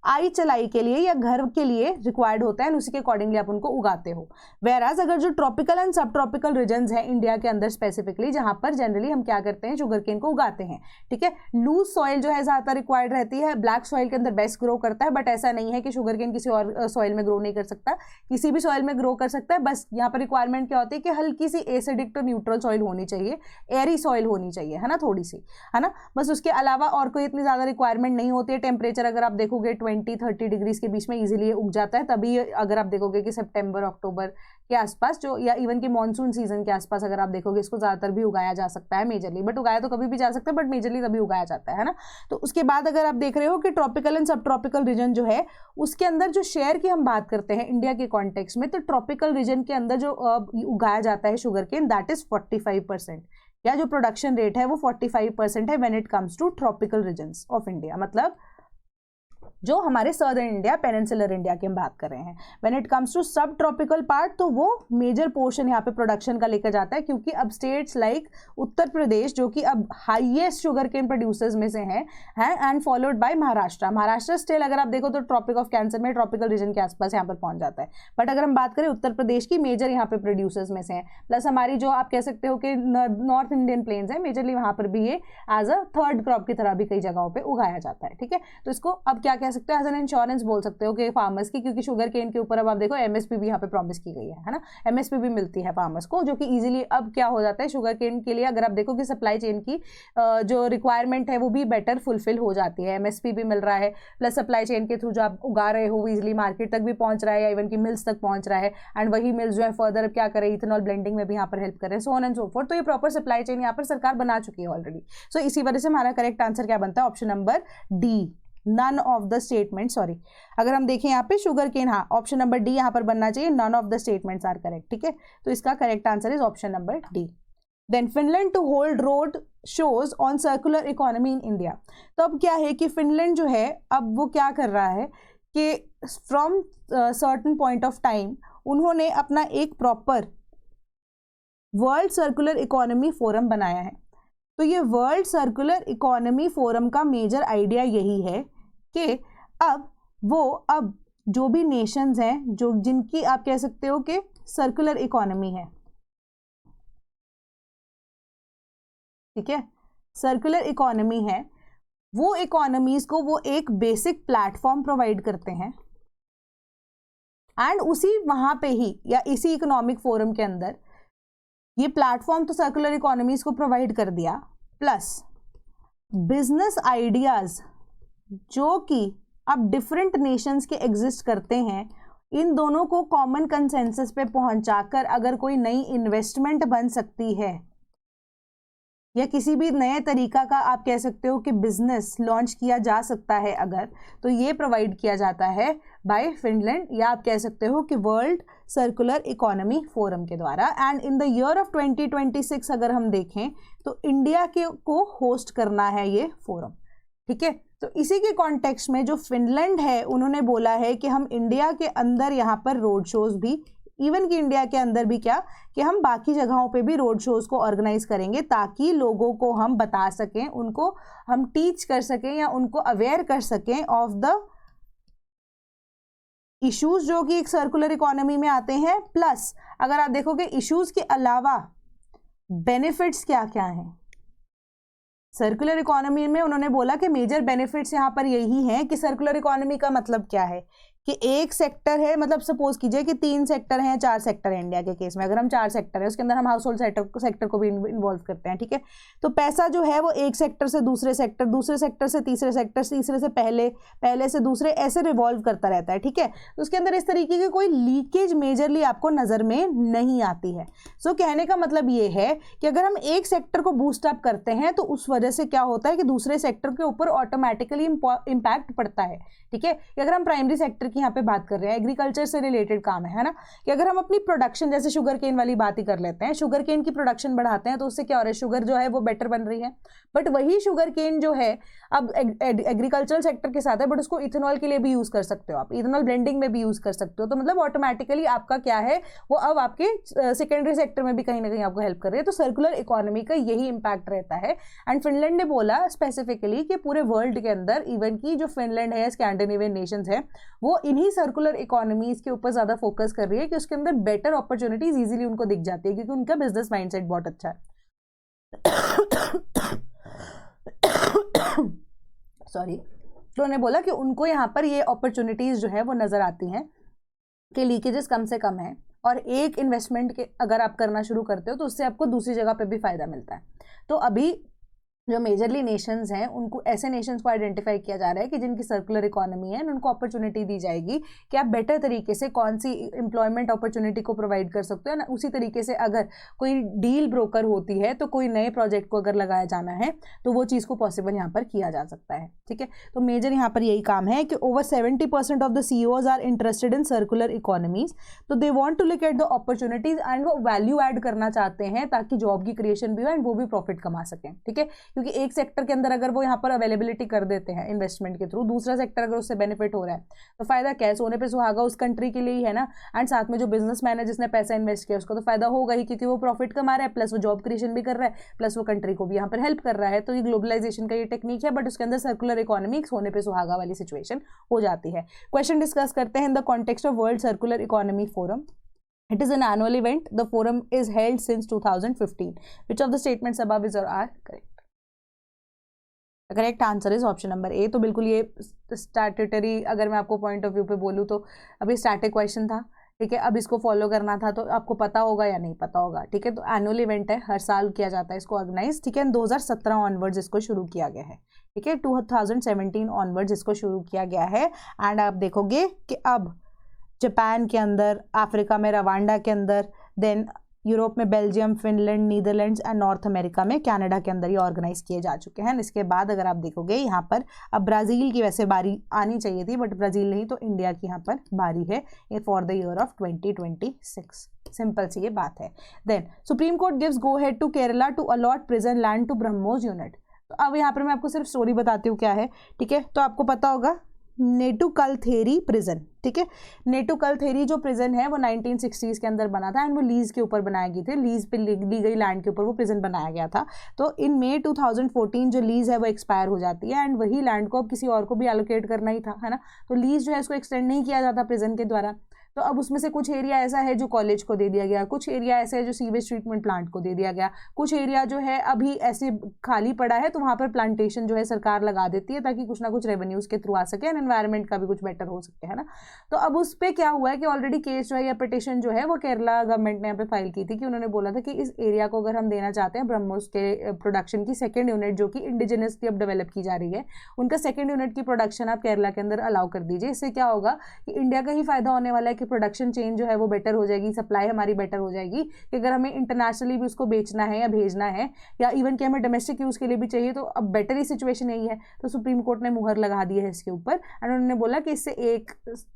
आई चलाई के लिए या घर के लिए रिक्वायर्ड होता है, उसी के अकॉर्डिंगली आप उनको उगाते हो। वेराज अगर जो tropical and sub tropical regions हैं इंडिया के अंदर स्पेसिफिकली, जहां पर जनरली हम क्या करते हैं, शुगर केन को उगाते हैं। ठीक है, लूज सॉइल जो है ज्यादातर रिक्वायर्ड रहती है, ब्लैक सॉइल के अंदर बेस्ट ग्रो करता है, बट ऐसा नहीं है कि शुगर केन किसी और सॉइल में ग्रो नहीं कर सकता, किसी भी सॉइल में ग्रो कर सकता है। बस यहाँ पर रिक्वायरमेंट क्या होती है कि हल्की सी एसिडिक टू न्यूट्रल सॉइल होनी चाहिए, एयरी सॉइल होनी चाहिए, है ना, थोड़ी सी, है ना, बस उसके अलावा और कोई इतनी ज्यादा रिक्वायरमेंट नहीं होती है। टेम्परेचर अगर आप देखोगे 20-30 डिग्री के बीच में इजीली उग जाता है। तभी अगर आप देखोगे कि सितंबर अक्टूबर के आसपास जो, या इवन कि मॉनसून सीजन के आसपास अगर आप देखोगे, इसको ज्यादातर भी उगाया जा सकता है मेजरली, बट उगाया तो कभी भी जा सकता है, बट मेजरली तभी उगाया जाता है ना। तो उसके बाद अगर आप देख रहे हो कि tropical and sub tropical reason जो है उसके अंदर जो शेयर की हम बात करते हैं इंडिया के कॉन्टेक्स्ट में, तो ट्रॉपिकल रीजन के अंदर जो उगाया जाता है शुगर केन, दैट इज 45%, या जो प्रोडक्शन रेट है वो 45% है when it comes to tropical regions of India, मतलब जो हमारे सर्दर्न इंडिया, पेनिनसुलर इंडिया की हम बात कर रहे हैं। व्हेन इट कम्स टू सब ट्रॉपिकल पार्ट, तो वो मेजर पोर्शन यहाँ पे प्रोडक्शन का लेकर जाता है, क्योंकि अब स्टेट्स लाइक उत्तर प्रदेश जो कि अब हाईएस्ट शुगर केन प्रोड्यूसर्स में से हैं and followed by Maharashtra. Maharashtra still अगर आप देखो तो ट्रॉपिक ऑफ कैंसर में ट्रॉपिकल रीजन के आसपास यहाँ पर पहुंच जाता है, बट अगर हम बात करें उत्तर प्रदेश की, मेजर यहाँ पे प्रोड्यूसर्स में से हैं। प्लस हमारी जो आप कह सकते हो कि नॉर्थ इंडियन प्लेन्स है, मेजरली वहां पर भी ये एज अ थर्ड क्रॉप की तरह भी कई जगहों पर उगाया जाता है। ठीक है, तो इसको अब क्या कह सकते हो, एज एन इंश्योरेंस बोल सकते हो कि फार्मर्स की, क्योंकि शुगर केन के ऊपर अब आप देखो एमएसपी भी यहाँ पे प्रॉमिस की गई है ना, एमएसपी भी मिलती है फार्मर्स को, जो कि इजीली अब क्या हो जाता है शुगर केन के लिए, अगर आप देखो कि सप्लाई चेन की जो रिक्वायरमेंट है वो भी बेटर फुलफिल हो जाती है, एमएसपी भी मिल रहा है, प्लस सप्लाई चेन के थ्रू जो आप उगा रहे हो वो इजिली मार्केट तक भी पहुंच रहा है, या इवन की मिल्स तक पहुंच रहा है, एंड वही मिल्स जो है फर्दर क्या करे, इथेनॉल ब्लेंडिंग में भी यहाँ पर हेल्प कर रहे हैं, so on and so fourth. तो ये प्रॉपर सप्लाई चेन यहाँ पर सरकार बना चुकी है ऑलरेडी। सो इसी वजह से हमारा करेक्ट आंसर क्या बनता है, option number D, none of the statement, sorry अगर हम देखें यहाँ पे शुगर केन, हाँ ऑप्शन नंबर डी यहाँ पर बनना चाहिए, none of the statements are correct. ठीक है, तो इसका correct answer is option number D. Then Finland to hold road shows on circular economy in India. तो अब क्या है कि फिनलैंड जो है अब वो क्या कर रहा है कि from certain point of time उन्होंने अपना एक proper world circular economy forum बनाया है। तो ये वर्ल्ड सर्कुलर इकोनॉमी फोरम का मेजर आइडिया यही है कि अब जो भी नेशंस हैं जो जिनकी आप कह सकते हो कि सर्कुलर इकोनॉमी है, ठीक है, सर्कुलर इकोनॉमी है, वो इकोनॉमीज को वो एक बेसिक प्लेटफॉर्म प्रोवाइड करते हैं, एंड उसी वहां पे ही या इसी इकोनॉमिक फोरम के अंदर ये प्लेटफॉर्म तो सर्कुलर इकोनॉमीज को प्रोवाइड कर दिया, प्लस बिजनेस आइडियाज जो कि अब डिफरेंट नेशंस के एग्जिस्ट करते हैं, इन दोनों को कॉमन कंसेंसस पे पहुंचाकर अगर कोई नई इन्वेस्टमेंट बन सकती है या किसी भी नए तरीका का आप कह सकते हो कि बिजनेस लॉन्च किया जा सकता है अगर, तो ये प्रोवाइड किया जाता है बाय फिनलैंड, या आप कह सकते हो कि वर्ल्ड सर्कुलर इकोनॉमी फोरम के द्वारा। And in the year of 2026 अगर हम देखें तो इंडिया के को होस्ट करना है ये फोरम। ठीक है, तो इसी के कॉन्टेक्स्ट में जो फिनलैंड है उन्होंने बोला है कि हम इंडिया के अंदर यहाँ पर रोड शोज भी, इवन कि इंडिया के अंदर भी क्या कि हम बाकी जगहों पे भी रोड शोज को ऑर्गेनाइज करेंगे, ताकि लोगों को हम बता सकें, उनको हम टीच कर सकें या उनको अवेयर कर सकें ऑफ द इश्यूज जो कि एक सर्कुलर इकोनॉमी में आते हैं। प्लस अगर आप देखोगे इश्यूज के अलावा बेनिफिट्स क्या क्या हैं सर्कुलर इकोनॉमी में, उन्होंने बोला कि मेजर बेनिफिट्स यहाँ पर यही हैं कि सर्कुलर इकोनॉमी का मतलब क्या है कि एक सेक्टर है, मतलब सपोज कीजिए कि 3 सेक्टर हैं, 4 सेक्टर है इंडिया के केस में, अगर हम 4 सेक्टर है उसके अंदर हम हाउस होल्ड सेक्टर को भी इन्वॉल्व करते हैं, ठीक है। तो पैसा जो है वो एक सेक्टर से दूसरे सेक्टर, दूसरे सेक्टर से तीसरे सेक्टर, तीसरे से पहले, पहले से दूसरे, ऐसे रिवॉल्व करता रहता है, ठीक है। तो उसके अंदर इस तरीके की कोई लीकेज मेजरली आपको नजर में नहीं आती है। सो कहने का मतलब ये है कि अगर हम एक सेक्टर को बूस्ट अप करते हैं तो उस वजह से क्या होता है कि दूसरे सेक्टर के ऊपर ऑटोमेटिकली इंपैक्ट पड़ता है, ठीक है। कि अगर हम प्राइमरी सेक्टर की यहाँ पे बात कर रहे हैं, एग्रीकल्चर से रिलेटेड काम है ना, कि अगर हम अपनी प्रोडक्शन, जैसे शुगर केन वाली बात ही कर लेते हैं, शुगर केन की प्रोडक्शन बढ़ाते हैं तो उससे क्या हो रहा है, शुगर जो है वो बेटर बन रही है। बट वही शुगर केन जो है अब एग्रीकल्चरल सेक्टर के साथ है, बट उसको इथेनॉल के लिए भी यूज कर सकते हो आप, इथेनॉल ब्लेंडिंग में भी यूज कर सकते हो। तो मतलब ऑटोमेटिकली आपका क्या है वो अब आपके सेकेंडरी सेक्टर में भी कहीं ना कहीं आपको हेल्प कर रही है। तो सर्कुलर इकोनॉमी का यही इंपैक्ट रहता है। एंड फिनलैंड ने बोला स्पेसिफिकली कि पूरे वर्ल्ड के अंदर, इवन की जो फिनलैंड है, स्कैंडिनेवियन नेशंस है, वो इन्हीं सर्कुलर इकोनॉमीज के ऊपर ज्यादा फोकस कर रही है कि उसके अंदर बेटर अपॉर्चुनिटीज इजीली उनको दिख जाती है, क्योंकि उनका बिजनेस माइंडसेट बहुत अच्छा है। सॉरी। तो उन्होंने बोला कि उनको यहाँ पर ये अपॉर्चुनिटीज जो है वो नजर आती हैं कि लीकेजेस कम से कम है, और एक इन्वेस्टमेंट के अगर आप करना शुरू करते हो तो उससे आपको दूसरी जगह पे भी फायदा मिलता है। तो अभी जो मेजरली नेशंस हैं उनको, ऐसे नेशंस को आइडेंटिफाई किया जा रहा है कि जिनकी सर्कुलर इकोनॉमी है, उनको अपॉर्चुनिटी दी जाएगी कि आप बेटर तरीके से कौन सी एम्प्लॉयमेंट अपॉर्चुनिटी को प्रोवाइड कर सकते हो ना। उसी तरीके से अगर कोई डील ब्रोकर होती है तो कोई नए प्रोजेक्ट को अगर लगाया जाना है तो वो चीज़ को पॉसिबल यहाँ पर किया जा सकता है, ठीक है। तो मेजर यहाँ पर यही काम है कि over 70% of the CEOs are interested in circular economies. तो they want to look at the opportunities and वो वैल्यू ऐड करना चाहते हैं ताकि जॉब की क्रिएशन भी हो एंड वो भी प्रॉफिट कमा सकें, ठीक है। क्योंकि एक सेक्टर के अंदर अगर वो यहाँ पर अवेलेबिलिटी कर देते हैं इन्वेस्टमेंट के थ्रू, दूसरा सेक्टर अगर उससे बेनिफिट हो रहा है तो फायदा क्या है, सोने पे सुहागा उस कंट्री के लिए ही है ना। एंड साथ में जो बिजनेसमैन है जिसने पैसा इन्वेस्ट किया उसको तो फायदा होगा ही, क्योंकि वो प्रॉफिट कमा रहा है, प्लस वो जॉब क्रिएशन भी कर रहा है, प्लस वो कंट्री को भी यहाँ पर हेल्प कर रहा है। तो ये ग्लोबलाइजेशन का ये टेक्निक है, बट उसके अंदर सर्कुलर इकोनॉमी सोने पे सुहागा वाली सिचुएशन हो जाती है। क्वेश्चन डिस्कस करते हैं in the context of world circular economy forum. It is an annual event. The forum is held since 2015. Which of the statements above is or are correct? The correct answer is option number A. तो बिल्कुल ये statutory, अगर मैं आपको point of view पे बोलूँ तो अभी स्टैटिक क्वेश्चन था, ठीक है। अब इसको फॉलो करना था तो आपको पता होगा या नहीं पता होगा, ठीक है। तो एनुअल इवेंट है, हर साल किया जाता है इसको ऑर्गेनाइज, ठीक है। 2017 ऑनवर्ड्स इसको शुरू किया गया है, ठीक है। 2017 ऑनवर्ड्स इसको शुरू किया गया है। एंड आप देखोगे कि अब जापान के अंदर, अफ्रीका में रवांडा के अंदर, देन यूरोप में Belgium, Finland, Netherlands and north America में कनाडा के अंदर ये ऑर्गेनाइज किए जा चुके हैं। इसके बाद अगर आप देखोगे यहाँ पर अब ब्राज़ील की वैसे बारी आनी चाहिए थी, बट ब्राज़ील नहीं, तो इंडिया की यहाँ पर बारी है ये for the year of 2026। Simple सी ये बात है। Then supreme court gives go head to Kerala to allot prison land to BrahMos unit. तो अब यहाँ पर मैं आपको सिर्फ स्टोरी बताती हूँ क्या है, ठीक है। तो आपको पता होगा नेटुकलथेरी प्रिजन, ठीक है। नेटुकलथेरी जो प्रिजन है वो 1960s के अंदर बना था एंड वो लीज के ऊपर बनाई गई थी, लीज पे ली गई लैंड के ऊपर वो प्रिजन बनाया गया था। तो इन मई 2014 जो लीज है वो एक्सपायर हो जाती है एंड वही लैंड को अब किसी और को भी एलोकेट करना ही था, है ना। तो लीज जो है इसको एक्सटेंड नहीं किया जाता प्रिजन के द्वारा। तो अब उसमें से कुछ एरिया ऐसा है जो कॉलेज को दे दिया गया, कुछ एरिया ऐसा है जो सीवेज ट्रीटमेंट प्लांट को दे दिया गया, कुछ एरिया जो है अभी ऐसे खाली पड़ा है तो वहाँ पर प्लांटेशन जो है सरकार लगा देती है ताकि कुछ ना कुछ रेवेन्यूज के थ्रू आ सके एंड एनवायरनमेंट का भी कुछ बेटर हो सके, है ना। तो अब उस पर क्या हुआ है कि ऑलरेडी केस जो है या पिटिशन जो है वो केरला गवर्नमेंट ने यहाँ पे फाइल की थी कि उन्होंने बोला था कि इस एरिया को अगर हम देना चाहते हैं ब्रह्मोस के प्रोडक्शन की सेकेंड यूनिट जो कि इंडिजिनसली अब डेवलप की जा रही है, उनका सेकेंड यूनिट की प्रोडक्शन आप केरला के अंदर अलाउ कर दीजिए। इससे क्या होगा कि इंडिया का ही फायदा होने वाला है कि प्रोडक्शन चेंज है वो बेटर हो जाएगी, सप्लाई हमारी बेटर हो जाएगी कि अगर हमें इंटरनेशनली भी उसको बेचना है या भेजना है या इवन कि हमें डोमेस्टिक यूज के लिए भी चाहिए तो अब बेटर ही सिचुएशन यही है। तो सुप्रीम कोर्ट ने मुहर लगा दी है इसके ऊपर एंड उन्होंने बोला कि इससे एक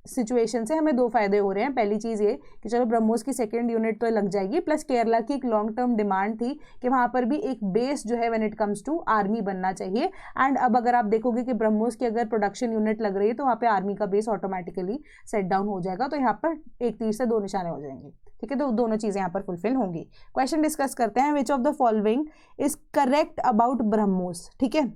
सिचुएशन से हमें दो फायदे हो रहे हैं। पहली चीज ये कि चलो ब्रह्मोस की सेकेंड यूनिट तो लग जाएगी, प्लस केरला की एक लॉन्ग टर्म डिमांड थी कि वहां पर भी एक बेस जो है when it comes to army बनना चाहिए। एंड अब अगर आप देखोगे कि ब्रह्मोस की अगर प्रोडक्शन यूनिट लग रही है तो वहाँ पे आर्मी का बेस ऑटोमेटिकली सेट डाउन हो जाएगा। तो यहाँ पर एक तीर से दो निशाने हो जाएंगे, ठीक है। तो दोनों चीजें यहाँ पर फुलफिल होंगी। क्वेश्चन डिस्कस करते हैं, विच of the following is correct about BrahMos, ठीक है।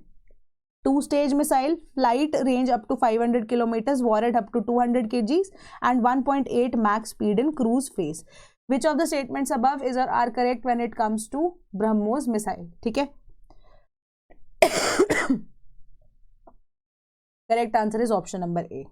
2-stage missile, flight range up to 500 kilometers, warhead up to 200 kgs and 1.8 Mach speed in cruise phase. Which of the statements above is or are correct when it comes to BrahMos missile? ठीक है। Correct answer is option number A.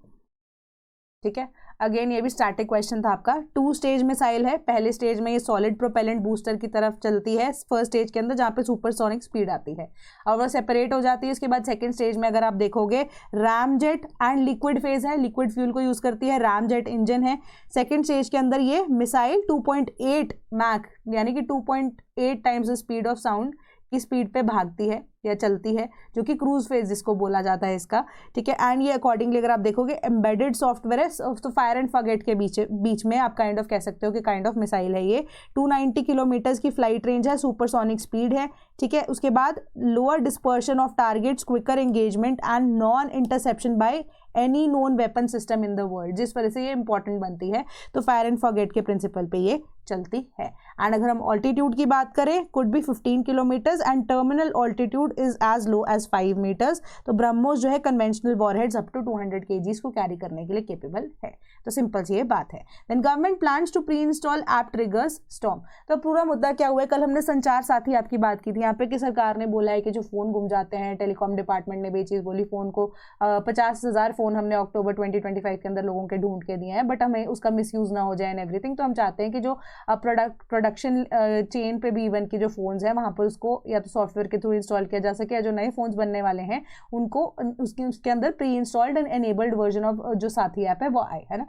ठीक है, again ये भी static question था आपका। 2 stage missile है, पहले स्टेज में ये सॉलिड प्रोपेलेंट बूस्टर की तरफ चलती है फर्स्ट स्टेज के अंदर, जहाँ पे सुपरसोनिक स्पीड आती है और वो सेपरेट हो जाती है। उसके बाद सेकंड स्टेज में अगर आप देखोगे रैमजेट एंड लिक्विड फेज है, लिक्विड फ्यूल को यूज करती है, रैमजेट इंजन है। सेकंड स्टेज के अंदर ये मिसाइल 2.8 मैक यानी कि 2.8 times the speed of sound की स्पीड पे भागती है या चलती है, जो कि क्रूज फेज जिसको बोला जाता है इसका, ठीक है। एंड ये अकॉर्डिंगली अगर आप देखोगे एम्बेडेड सॉफ्टवेयर है, तो फायर एंड फॉरगेट के बीच में आप काइंड ऑफ कह सकते हो कि काइंड ऑफ मिसाइल है ये। 290 किलोमीटर्स की फ्लाइट रेंज है, सुपरसोनिक स्पीड है, ठीक है। उसके बाद lower dispersion of targets, quicker engagement and non interception by any known weapon system in the world, जिस वजह से ये इंपॉर्टेंट बनती है। तो फायर एंड फॉरगेट के प्रिंसिपल पे ये चलती है। एंड अगर हम ऑल्टीट्यूड की बात करें, could be 15 kilometres and terminal altitude is as low as 5 metres. तो ब्रह्मोस जो है conventional warheads up to 200 kgs को कैरी करने के लिए केपेबल है। तो सिंपल सी ये बात है। Then government plans to pre install app triggers storm. तो पूरा मुद्दा क्या हुआ है, कल हमने संचार साथी ऐप की बात की थी यहाँ पे कि सरकार ने बोला है कि जो फोन गुम जाते हैं, टेलीकॉम डिपार्टमेंट ने भी चीज़ बोली, फोन को 50,000 फोन हमने अक्टूबर 2025 के अंदर लोगों के ढूंढ के दिए हैं, बट हमें उसका मिसयूज ना हो जाए एंड एवरीथिंग। तो हम चाहते हैं कि जो प्रोडक्शन चेन पे भी इवन की जो फोन्स हैं वहाँ पर उसको या तो सॉफ्टवेयर के थ्रू इंस्टॉल किया जा सके, या जो नए फोन्स बनने वाले हैं उनको उसके अंदर pre installed and enabled version of जो साथी ऐप है वो आए, है ना।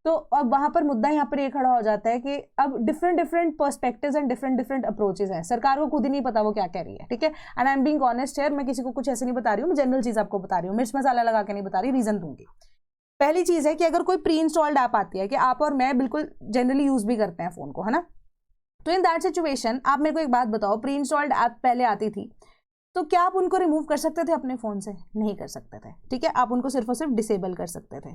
तो अब वहाँ पर मुद्दा यहाँ पर ये खड़ा हो जाता है कि अब different perspectives and different approaches हैं। सरकार को खुद ही नहीं पता वो क्या कह रही है, ठीक है। And I am being honest here, मैं किसी को कुछ ऐसे नहीं बता रही हूँ, मैं जनरल चीज़ आपको बता रही हूँ, मिर्च मसाला लगा के नहीं बता रही, रीजन दूंगी। पहली चीज़ है कि अगर कोई प्री इंस्टॉल्ड ऐप आती है कि आप और मैं बिल्कुल जनरली यूज भी करते हैं फोन को, है ना, तो इन दैट सिचुएशन आप मेरे को एक बात बताओ, प्री इंस्टॉल्ड ऐप पहले आती थी तो क्या आप उनको रिमूव कर सकते थे अपने फ़ोन से? नहीं कर सकते थे, ठीक है। आप उनको सिर्फ और सिर्फ डिसेबल कर सकते थे,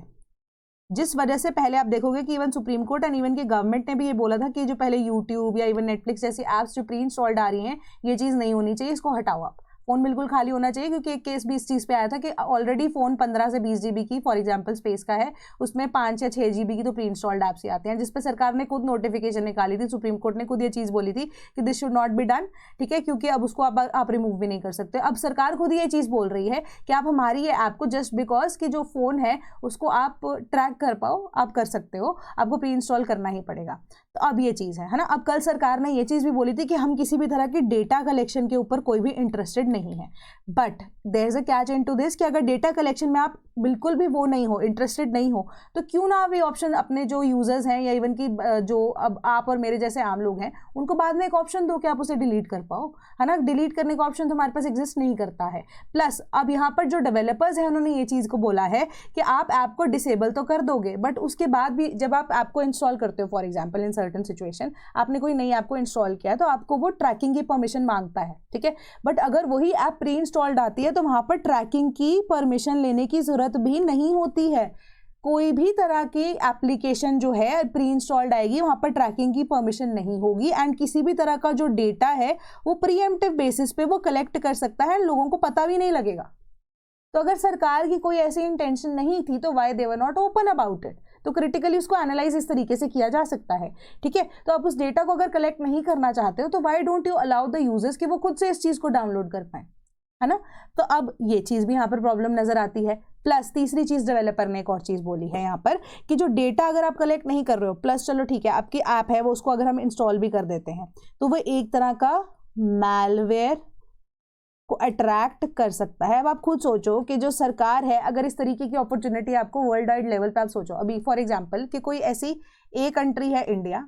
जिस वजह से पहले आप देखोगे कि even supreme court and even की गवर्नमेंट ने भी ये बोला था कि जो पहले यूट्यूब या इवन नेटफ्लिक्स जैसी ऐप्स जो प्री इंस्टॉल्ड आ रही हैं, ये चीज़ नहीं होनी चाहिए, इसको हटाओ आप। फ़ोन बिल्कुल खाली होना चाहिए, क्योंकि एक केस भी इस चीज़ पे आया था कि ऑलरेडी फ़ोन 15 से 20 GB की फॉर एग्जांपल स्पेस का है, उसमें 5 या 6 GB की तो प्री इंस्टॉल्ड ऐप्स ही आते हैं, जिस पे सरकार ने खुद नोटिफिकेशन निकाली थी, सुप्रीम कोर्ट ने खुद ये चीज़ बोली थी कि this should not be done, ठीक है, क्योंकि अब उसको आप रिमूव भी नहीं कर सकते। अब सरकार खुद ये चीज़ बोल रही है कि आप हमारी ये ऐप को जस्ट बिकॉज कि जो फ़ोन है उसको आप ट्रैक कर पाओ, आप कर सकते हो, आपको प्री इंस्टॉल करना ही पड़ेगा। तो अब ये चीज़ है ना। अब कल सरकार ने ये चीज़ भी बोली थी कि हम किसी भी तरह की डेटा कलेक्शन के ऊपर कोई भी इंटरेस्टेड नहीं है, but there is a catch in to this कि अगर डेटा कलेक्शन में आप बिल्कुल भी वो नहीं हो, इंटरेस्टेड नहीं हो, तो क्यों ना आप ये ऑप्शन अपने जो यूजर्स हैं या इवन की जो अब आप और मेरे जैसे आम लोग हैं उनको बाद में एक ऑप्शन दो कि आप उसे डिलीट कर पाओ, है ना। डिलीट करने का ऑप्शन तो हमारे पास एग्जिस्ट नहीं करता है। प्लस अब यहाँ पर जो डेवलपर्स हैं उन्होंने ये चीज़ को बोला है कि आप ऐप को डिसेबल तो कर दोगे, बट उसके बाद भी जब आप ऐप को इंस्टॉल करते हो, for example in certain situation आपने कोई नई ऐप को इंस्टॉल किया तो आपको वो ट्रैकिंग की परमिशन मांगता है, ठीक है। बट अगर वही ऐप प्री इंस्टॉल्ड आती है तो वहाँ पर ट्रैकिंग की परमिशन लेने की जरूरत भी नहीं होती है। कोई भी तरह की एप्लीकेशन जो है प्री इंस्टॉल्ड आएगी वहाँ पर ट्रैकिंग की परमिशन नहीं होगी, एंड किसी भी तरह का जो डेटा है वो प्रीएम्प्टिव बेसिस पे वो कलेक्ट कर सकता है, लोगों को पता भी नहीं लगेगा। तो अगर सरकार की कोई ऐसी इंटेंशन नहीं थी तो why they were not open about it. तो क्रिटिकली उसको एनालाइज इस तरीके से किया जा सकता है, ठीक है। तो आप उस डेटा को अगर कलेक्ट नहीं करना चाहते हो तो why don't you allow the users कि वो खुद से इस चीज़ को डाउनलोड कर पाएं, है ना। तो अब ये चीज़ भी यहाँ पर प्रॉब्लम नजर आती है। प्लस तीसरी चीज़ डेवलपर ने एक और चीज़ बोली है यहाँ पर कि जो डेटा अगर आप कलेक्ट नहीं कर रहे हो, प्लस चलो ठीक है आपकी ऐप है वो उसको अगर हम इंस्टॉल भी कर देते हैं तो वो एक तरह का मैलवेयर को अट्रैक्ट कर सकता है। अब आप खुद सोचो कि जो सरकार है अगर इस तरीके की अपॉर्चुनिटी आपको वर्ल्ड वाइड लेवल पे आप सोचो, अभी फॉर एग्जांपल कि कोई ऐसी ए कंट्री है इंडिया,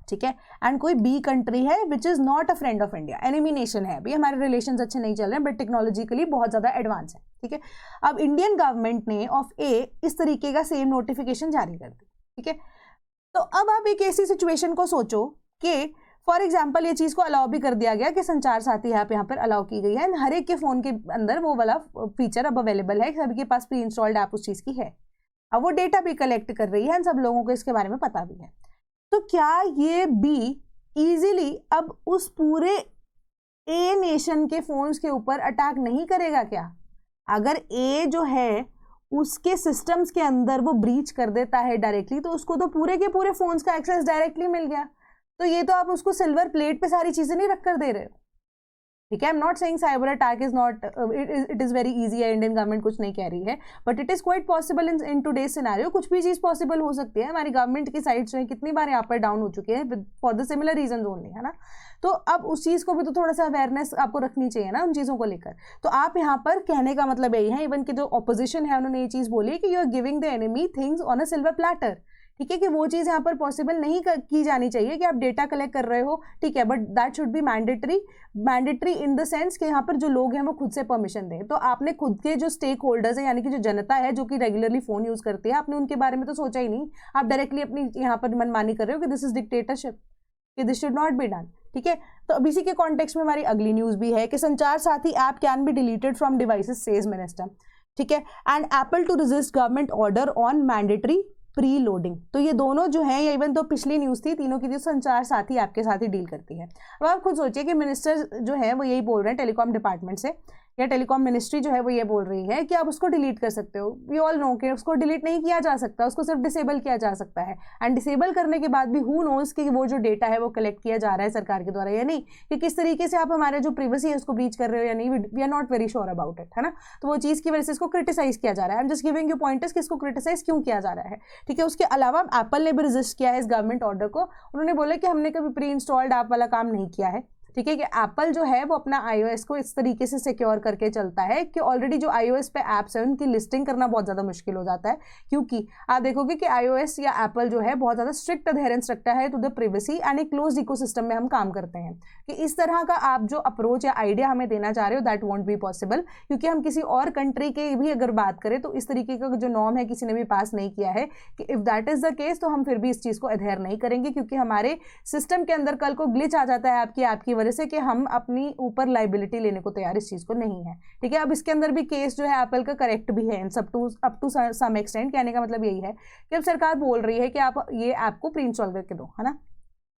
ठीक है, एंड कोई बी कंट्री है which is not a friend of India, enemy nation है, अभी हमारे रिलेशंस अच्छे नहीं चल रहे हैं बट टेक्नोलॉजिकली बहुत ज़्यादा एडवांस है, ठीक है। अब इंडियन गवर्नमेंट ने ऑफ ए इस तरीके का सेम नोटिफिकेशन जारी कर दी, ठीक है। तो अब आप एक ऐसी सिचुएशन को सोचो कि फॉर एग्जाम्पल ये चीज़ को अलाउ भी कर दिया गया कि संचार साथी ऐप यहाँ पर अलाउ की गई है, हर एक के फ़ोन के अंदर वो वाला फीचर अब अवेलेबल है, सभी के पास प्री इंस्टॉल्ड ऐप उस चीज़ की है, अब वो डेटा भी कलेक्ट कर रही है, सब लोगों को इसके बारे में पता भी है। तो क्या ये बी इजीली अब उस पूरे ए नेशन के फ़ोन्स के ऊपर अटैक नहीं करेगा क्या? अगर ए जो है उसके सिस्टम्स के अंदर वो ब्रीच कर देता है डायरेक्टली तो उसको तो पूरे के पूरे फ़ोन्स का एक्सेस डायरेक्टली मिल गया। तो ये तो आप उसको सिल्वर प्लेट पे सारी चीज़ें नहीं रख कर दे रहे हो, ठीक है, I am not saying cyber attack is not, it is very easy है, इंडियन गवर्नमेंट कुछ नहीं कह रही है, but it is quite possible in today's scenario, कुछ भी चीज़ पॉसिबल हो सकती है। हमारी गवर्नमेंट की साइड जो है कितनी बार यहाँ पर डाउन हो चुकी है for the similar reason only, है ना। तो अब उस चीज़ को भी तो थोड़ा सा अवेयरनेस आपको रखनी चाहिए ना उन चीज़ों को लेकर। तो आप यहाँ पर कहने का मतलब यही है, इवन कि जो ऑपोजिशन है उन्होंने ये चीज़ बोली कि you are giving the enemy things on a silver platter, ठीक है, कि वो चीज़ यहाँ पर पॉसिबल नहीं की जानी चाहिए कि आप डेटा कलेक्ट कर रहे हो, ठीक है, but that should be mandatory in the sense कि यहाँ पर जो लोग हैं वो खुद से परमिशन दें। तो आपने खुद के जो स्टेक होल्डर्स हैं, यानी कि जो जनता है जो कि रेगुलरली फ़ोन यूज़ करती है, आपने उनके बारे में तो सोचा ही नहीं, आप डायरेक्टली अपनी यहाँ पर मनमानी कर रहे हो कि दिस इज डिक्टेटरशिप, कि this should not be done, ठीक है। तो अब इसी के कॉन्टेक्स्ट में हमारी अगली न्यूज़ भी है कि Sanchar Saathi app can be deleted from devices, says minister, ठीक है, and Apple to resist government order on mandatory pre loading. तो ये दोनों जो है, ये इवन तो पिछली न्यूज़ थी, तीनों की जो संचार साथी ऐप के साथ ही डील करती है। अब आप खुद सोचिए कि मिनिस्टर जो है वो यही बोल रहे हैं टेलीकॉम डिपार्टमेंट से, या टेलीकॉम मिनिस्ट्री जो है वो ये बोल रही है कि आप उसको डिलीट कर सकते हो। वी ऑल नो कि उसको डिलीट नहीं किया जा सकता, उसको सिर्फ डिसेबल किया जा सकता है, एंड डिसेबल करने के बाद भी हु नोज कि वो जो डेटा है वो कलेक्ट किया जा रहा है सरकार के द्वारा या नहीं, कि किस तरीके से आप हमारे जो प्रिवेसी है उसको ब्रीच कर रहे हो या नहीं, we are not very sure about it, है ना। तो वो चीज़ की वजह से इसको क्रिटिसाइज किया जा रहा है। I am just giving you pointers कि इसको क्रिटिसाइज क्यों किया जा रहा है, ठीक है। उसके अलावा एप्पल ने भी रजिस्ट किया है इस गवर्नमेंट ऑर्डर को। उन्होंने बोला कि हमने कभी प्री इंस्टॉल्ड ऐप वाला काम नहीं किया है, ठीक है, कि एप्पल जो है वो अपना iOS को इस तरीके से सिक्योर करके चलता है कि ऑलरेडी जो iOS पे ऐप्स है उनकी लिस्टिंग करना बहुत ज़्यादा मुश्किल हो जाता है, क्योंकि आप देखोगे कि iOS या एप्पल जो है बहुत ज़्यादा स्ट्रिक्ट अधेरेंस रखता है टू द प्रिवेसी एंड एक क्लोज इकोसिस्टम में हम काम करते हैं, कि इस तरह का आप जो अप्रोच या आइडिया हमें देना चाह रहे हो दैट वॉन्ट बी पॉसिबल, क्योंकि हम किसी और कंट्री के भी अगर बात करें तो इस तरीके का जो नॉर्म है किसी ने भी पास नहीं किया है, कि if that is the case तो हम फिर भी इस चीज़ को अधेर नहीं करेंगे, क्योंकि हमारे सिस्टम के अंदर कल को ग्लिच आ जाता है आपकी ऐप की वजह से कि हम अपनी ऊपर लाइबिलिटी लेने को तैयार इस चीज़ को नहीं है, ठीक है। अब इसके अंदर भी केस जो है एप्पल का करेक्ट भी है अप टू सम एक्सटेंट। कहने का मतलब यही है कि अब सरकार बोल रही है कि आप ये ऐप को प्री इंस्टॉल करके दो, है ना,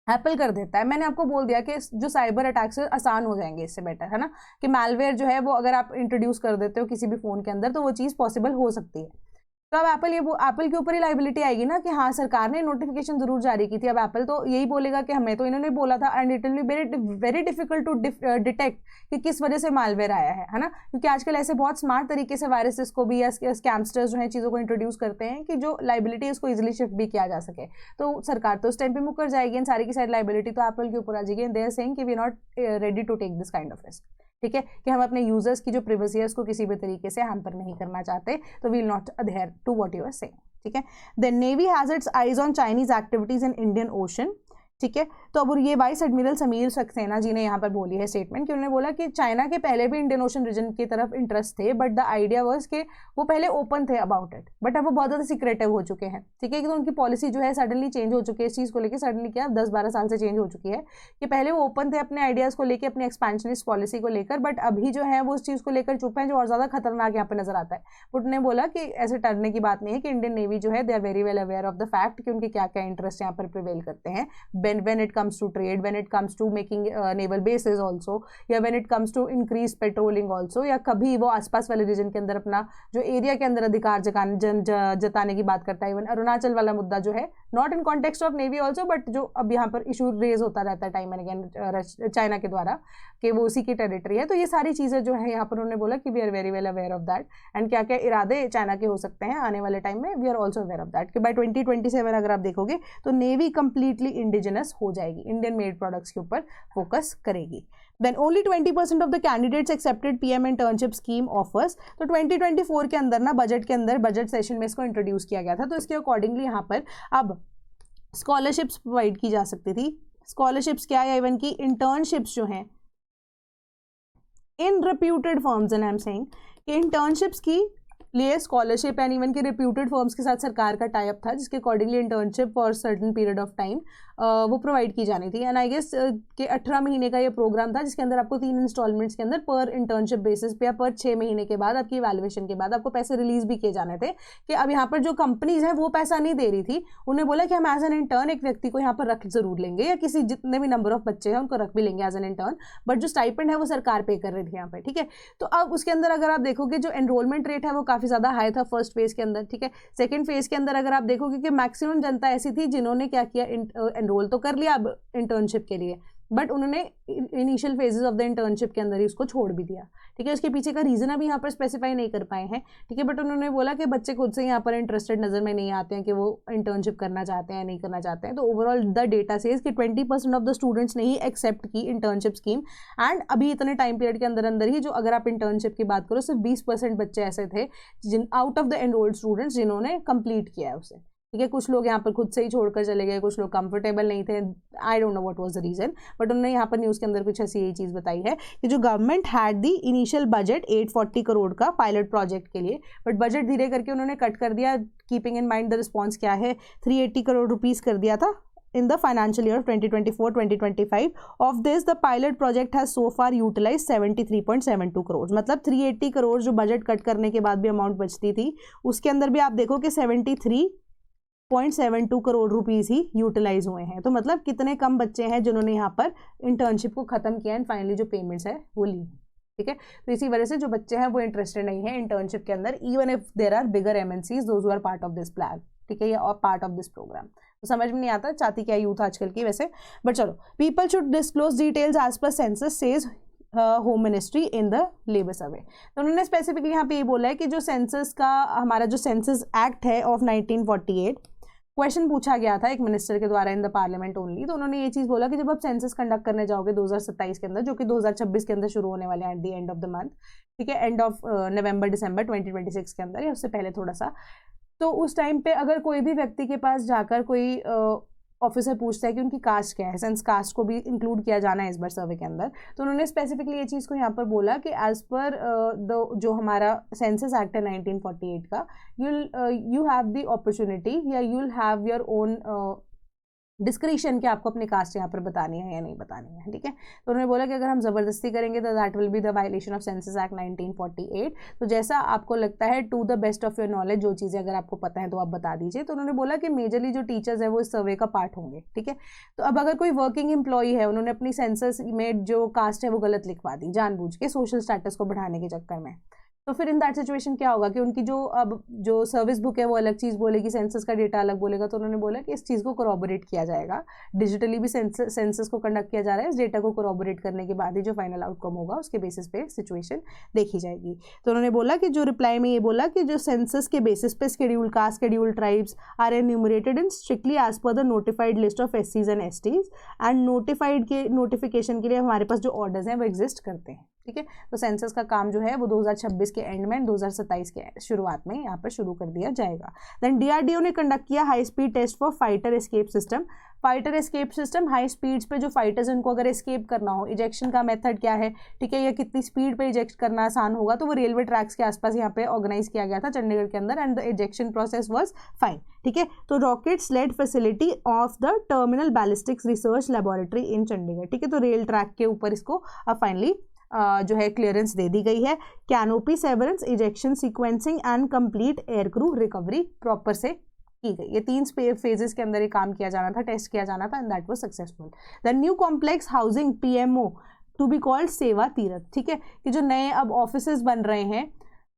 एप्पल कर देता है। मैंने आपको बोल दिया कि जो साइबर अटैक्स आसान हो जाएंगे इससे बेटर, है ना, कि मैलवेयर जो है वो अगर आप इंट्रोड्यूस कर देते हो किसी भी फ़ोन के अंदर तो वो चीज़ पॉसिबल हो सकती है। तो अब एप्पल के ऊपर ही लाइबिलिटी आएगी ना कि हाँ सरकार ने नोटिफिकेशन जरूर जारी की थी। अब एप्पल तो यही बोलेगा कि हमें तो इन्होंने बोला था, and it will be very difficult to detect कि किस वजह से मालवेयर आया है ना, क्योंकि आजकल ऐसे बहुत स्मार्ट तरीके से वायरसेस को भी या स्कैमस्टर्स जो है चीज़ों को इंट्रोड्यूस करते हैं कि जो लाइबिलिटी उसको इजिली शिफ्ट भी किया जा सके। तो सरकार तो उस टाइम पे मुकर जाएगी एंड सारी की सारी लाइबिलिटी तो एप्पल के ऊपर आ जाएगी, एंड दे आर सेइंग कि we are not ready to take this kind of risk, ठीक है, कि हम अपने यूजर्स की जो प्रिवेसी है उसको किसी भी तरीके से हैम्पर नहीं करना चाहते, तो we will not adhere to what you are saying, ठीक है। The navy has its eyes on Chinese activities in Indian ocean, ठीक है। तो अब ये वाइस एडमिरल समीर सक्सेना जी ने यहाँ पर बोली है स्टेटमेंट कि उन्होंने बोला कि चाइना के पहले भी इंडियन ओशन रीजन की तरफ इंटरेस्ट थे, बट द आइडिया वाज कि वो पहले ओपन थे अबाउट इट, बट अब वो बहुत ज़्यादा सीक्रेटिव हो चुके हैं, ठीक है, कि तो उनकी पॉलिसी जो है सडनली चेंज हो चुकी है इस चीज़ को लेकर, सडनली क्या 10-12 साल से चेंज हो चुकी है, कि पहले वो ओपन थे अपने आइडियाज़ को लेकर, अपनी एक्सपेंशनिस्ट पॉलिसी को लेकर, बट अभी जो है वो उस चीज़ को लेकर चुप हैं, जो और ज़्यादा खतरनाक यहाँ पर नजर आता है। बट उन्होंने बोला कि ऐसे डरने की बात नहीं है, कि इंडियन नेवी जो है they are very well aware of the fact कि उनके क्या क्या इंटरेस्ट यहाँ पर प्रिवेल करते हैं when it comes to trade, when it comes to making naval bases also, या when it comes to increase patrolling also, या कभी वो आसपास वाले रीजन के अंदर अपना जो एरिया के अंदर अधिकार जताने की बात करता है। इवन अरुणाचल वाला मुद्दा जो है not in context of navy also, but जो अब यहाँ पर इशू रेज होता रहता है टाइम एंड अगेन चाइना के द्वारा कि वो उसी की टेरिटरी है। तो ये सारी चीज़ें जो है यहाँ पर उन्होंने बोला कि we are very well aware of that, and क्या क्या इरादे चाइना के हो सकते हैं आने वाले टाइम में, we are also aware of that, कि बाय 2027 अगर आप देखोगे तो नेवी कंप्लीटली इंडिजिनस हो जाएगी, इंडियन मेड प्रोडक्ट्स के ऊपर फोकस करेगी। Then only 20% of the candidates accepted PM internship scheme offers। तो 2024 के अंदर ना बजट के अंदर बजट सेशन में इसको इंट्रोड्यूस किया गया था, तो इसके अकॉर्डिंगली यहाँ पर अब स्कॉलरशिप्स प्रोवाइड की जा सकती थी। स्कॉलरशिप्स क्या है, इवन की इंटर्नशिप्स जो हैं in reputed firms, and I am saying कि इंटर्नशिप्स की लिए स्कॉलरशिप एंड इवन के रिप्यूटेड फर्म्स के साथ सरकार का टाई अप था, जिसके accordingly internship for certain period of time वो प्रोवाइड की जानी थी। एंड आई गेस कि 18 महीने का ये प्रोग्राम था, जिसके अंदर आपको 3 इंस्टॉलमेंट्स के अंदर पर इंटर्नशिप बेसिस पे या पर 6 महीने के बाद आपकी इवैल्यूएशन के बाद आपको पैसे रिलीज भी किए जाने थे। कि अब यहाँ पर जो कंपनीज हैं वो पैसा नहीं दे रही थी, उन्हें बोला कि हम एज एन इंटर्न एक व्यक्ति को यहाँ पर रख जरूर लेंगे, या किसी जितने भी नंबर ऑफ बच्चे हैं उनको रख भी लेंगे एज एन इंटर्न, बट जो स्टाइपेंड है वो सरकार पे कर रही थी यहाँ पर, ठीक है। तो अब उसके अंदर अगर आप देखोगे जो एनरोलमेंट रेट है वो काफ़ी ज़्यादा हाई था फर्स्ट फेज के अंदर, ठीक है। सेकंड फेज के अंदर अगर आप देखोगे कि मैक्सिमम जनता ऐसी थी जिन्होंने क्या किया, एनरोल तो कर लिया अब इंटर्नशिप के लिए, बट उन्होंने initial phases of the internship के अंदर ही उसको छोड़ भी दिया, ठीक है। उसके पीछे का रीज़न अभी यहाँ पर स्पेसिफाई नहीं कर पाए हैं, ठीक है, बट उन्होंने बोला कि बच्चे खुद से यहाँ पर इंटरेस्टेड नज़र में नहीं आते हैं कि वो इंटर्नशिप करना चाहते हैं या नहीं करना चाहते हैं। तो ओवरऑल द डेटा सेज कि 20% ऑफ द स्टूडेंट्स ने ही एक्सेप्ट की इंटर्नशिप स्कीम, एंड अभी इतने टाइम पीरियड के अंदर अंदर ही जो अगर आप इंटर्नशिप की बात करो सिर्फ 20% बच्चे ऐसे थे जिन out of the enrolled students जिन्होंने कंप्लीट किया है उसे, ठीक है। कुछ लोग यहाँ पर खुद से ही छोड़कर चले गए, कुछ लोग कंफर्टेबल नहीं थे, I don't know what was the reason, but उन्होंने यहाँ पर न्यूज़ के अंदर कुछ ऐसी यही चीज़ बताई है कि जो government had the initial budget 840 crore का पायलट प्रोजेक्ट के लिए, बट बजट धीरे करके उन्होंने कट कर दिया, keeping in mind the response क्या है, 380 करोड़ रुपीज़ कर दिया था in the financial year 2024-2025. Of this, the pilot project has so far utilized 73.72 crore, मतलब 380 करोड़ जो बजट कट करने के बाद भी अमाउंट बचती थी उसके अंदर भी आप देखो कि 73.72 करोड़ रुपीज़ ही यूटिलाइज हुए हैं। तो मतलब कितने कम बच्चे हैं जिन्होंने यहाँ पर इंटर्नशिप को ख़त्म किया एंड फाइनली जो पेमेंट्स है वो ली, ठीक है। तो इसी वजह से जो बच्चे हैं वो इंटरेस्टेड नहीं है इंटर्नशिप के अंदर, even if there are bigger MNCs those who are part of this plan, ठीक है, या और पार्ट ऑफ दिस प्रोग्राम। तो समझ में नहीं आता चाहती क्या यूथ आजकल की वैसे, बट चलो। People should disclose details as per census says home ministry in the labour survey. तो उन्होंने स्पेसिफिकली यहाँ पे ये बोला है कि जो सेंसस का हमारा जो सेंसस एक्ट है ऑफ 1948, क्वेश्चन पूछा गया था एक मिनिस्टर के द्वारा इन द पार्लियामेंट ओनली, तो उन्होंने ये चीज़ बोला कि जब आप सेंसस कंडक्ट करने जाओगे 2027 के अंदर, जो कि 2026 के अंदर शुरू होने वाले हैं at the end of the month, ठीक है, एंड ऑफ नवंबर दिसंबर 2026 के अंदर या उससे पहले थोड़ा सा, तो उस टाइम पे अगर कोई भी व्यक्ति के पास जाकर कोई ऑफिसर पूछता है कि उनकी कास्ट क्या है, सेंस कास्ट को भी इंक्लूड किया जाना है इस बार सर्वे के अंदर, तो उन्होंने स्पेसिफिकली ये चीज़ को यहाँ पर बोला कि एज पर जो हमारा सेंसस एक्ट है 1948 का, यू हैव द अपॉर्चुनिटी या you'll have your own discretion कि आपको अपनी कास्ट यहाँ पर बतानी है या नहीं बतानी है, ठीक है। तो उन्होंने बोला कि अगर हम ज़बरदस्ती करेंगे तो that will be the violation of census act 1948। तो जैसा आपको लगता है to the best of your knowledge जो चीज़ें अगर आपको पता है तो आप बता दीजिए। तो उन्होंने बोला कि मेजरली जो टीचर्स है वो इस सर्वे का पार्ट होंगे, ठीक है। तो अब अगर कोई वर्किंग एम्प्लॉई है, उन्होंने अपनी सेंसस में जो कास्ट है वो गलत लिखवा दी जानबूझ के सोशल स्टेटस को बढ़ाने के चक्कर में, तो फिर इन दैट सिचुएशन क्या होगा कि उनकी जो अब जो सर्विस बुक है वो अलग चीज़ बोलेगी, सेंसस का डेटा अलग बोलेगा। तो उन्होंने बोला कि इस चीज़ को कोरोबोरेट किया जाएगा, डिजिटली भी सेंसस को कंडक्ट किया जा रहा है, इस डेटा को कोरोबोरेट करने के बाद ही जो फाइनल आउटकम होगा उसके बेसिस पे सिचुएशन देखी जाएगी। तो उन्होंने बोला कि जो रिप्लाई में ये बोला कि जो सेंसस के बेसिस पे schedule caste, schedule tribes are enumerated in strictly as per the notified list of SCs and STs, and notified के नोटिफिकेशन के लिए हमारे पास जो ऑर्डर्स हैं वो एग्जिस्ट करते हैं, ठीक है। तो सेंसस का काम जो है वो 2026 के एंड में 2027 के शुरुआत में यहाँ पर शुरू कर दिया जाएगा। देन DRDO ने कंडक्ट किया high speed test for fighter escape system. Fighter escape system, high speeds पे जो फाइटर्स हैं उनको अगर एस्केप करना हो, इजेक्शन का मेथड क्या है, ठीक है, या कितनी स्पीड पे इजेक्ट करना आसान होगा, तो वो रेलवे ट्रैक्स के आसपास यहाँ पे ऑर्गेनाइज किया गया था चंडीगढ़ के अंदर, and the ejection process was fine, ठीक है। तो rocket sled facility of the terminal ballistics research laboratory in Chandigarh, ठीक है। तो रेल ट्रैक के ऊपर इसको अब फाइनली जो है क्लियरेंस दे दी गई है। Canopy severance, ejection sequencing and complete air crew recovery proper से की गई। ये 3 फेजेस के अंदर ये काम किया जाना था, टेस्ट किया जाना था, and that was successful. The new complex housing PMO to be called Seva Teerth, ठीक है, कि जो नए अब ऑफिसेज बन रहे हैं,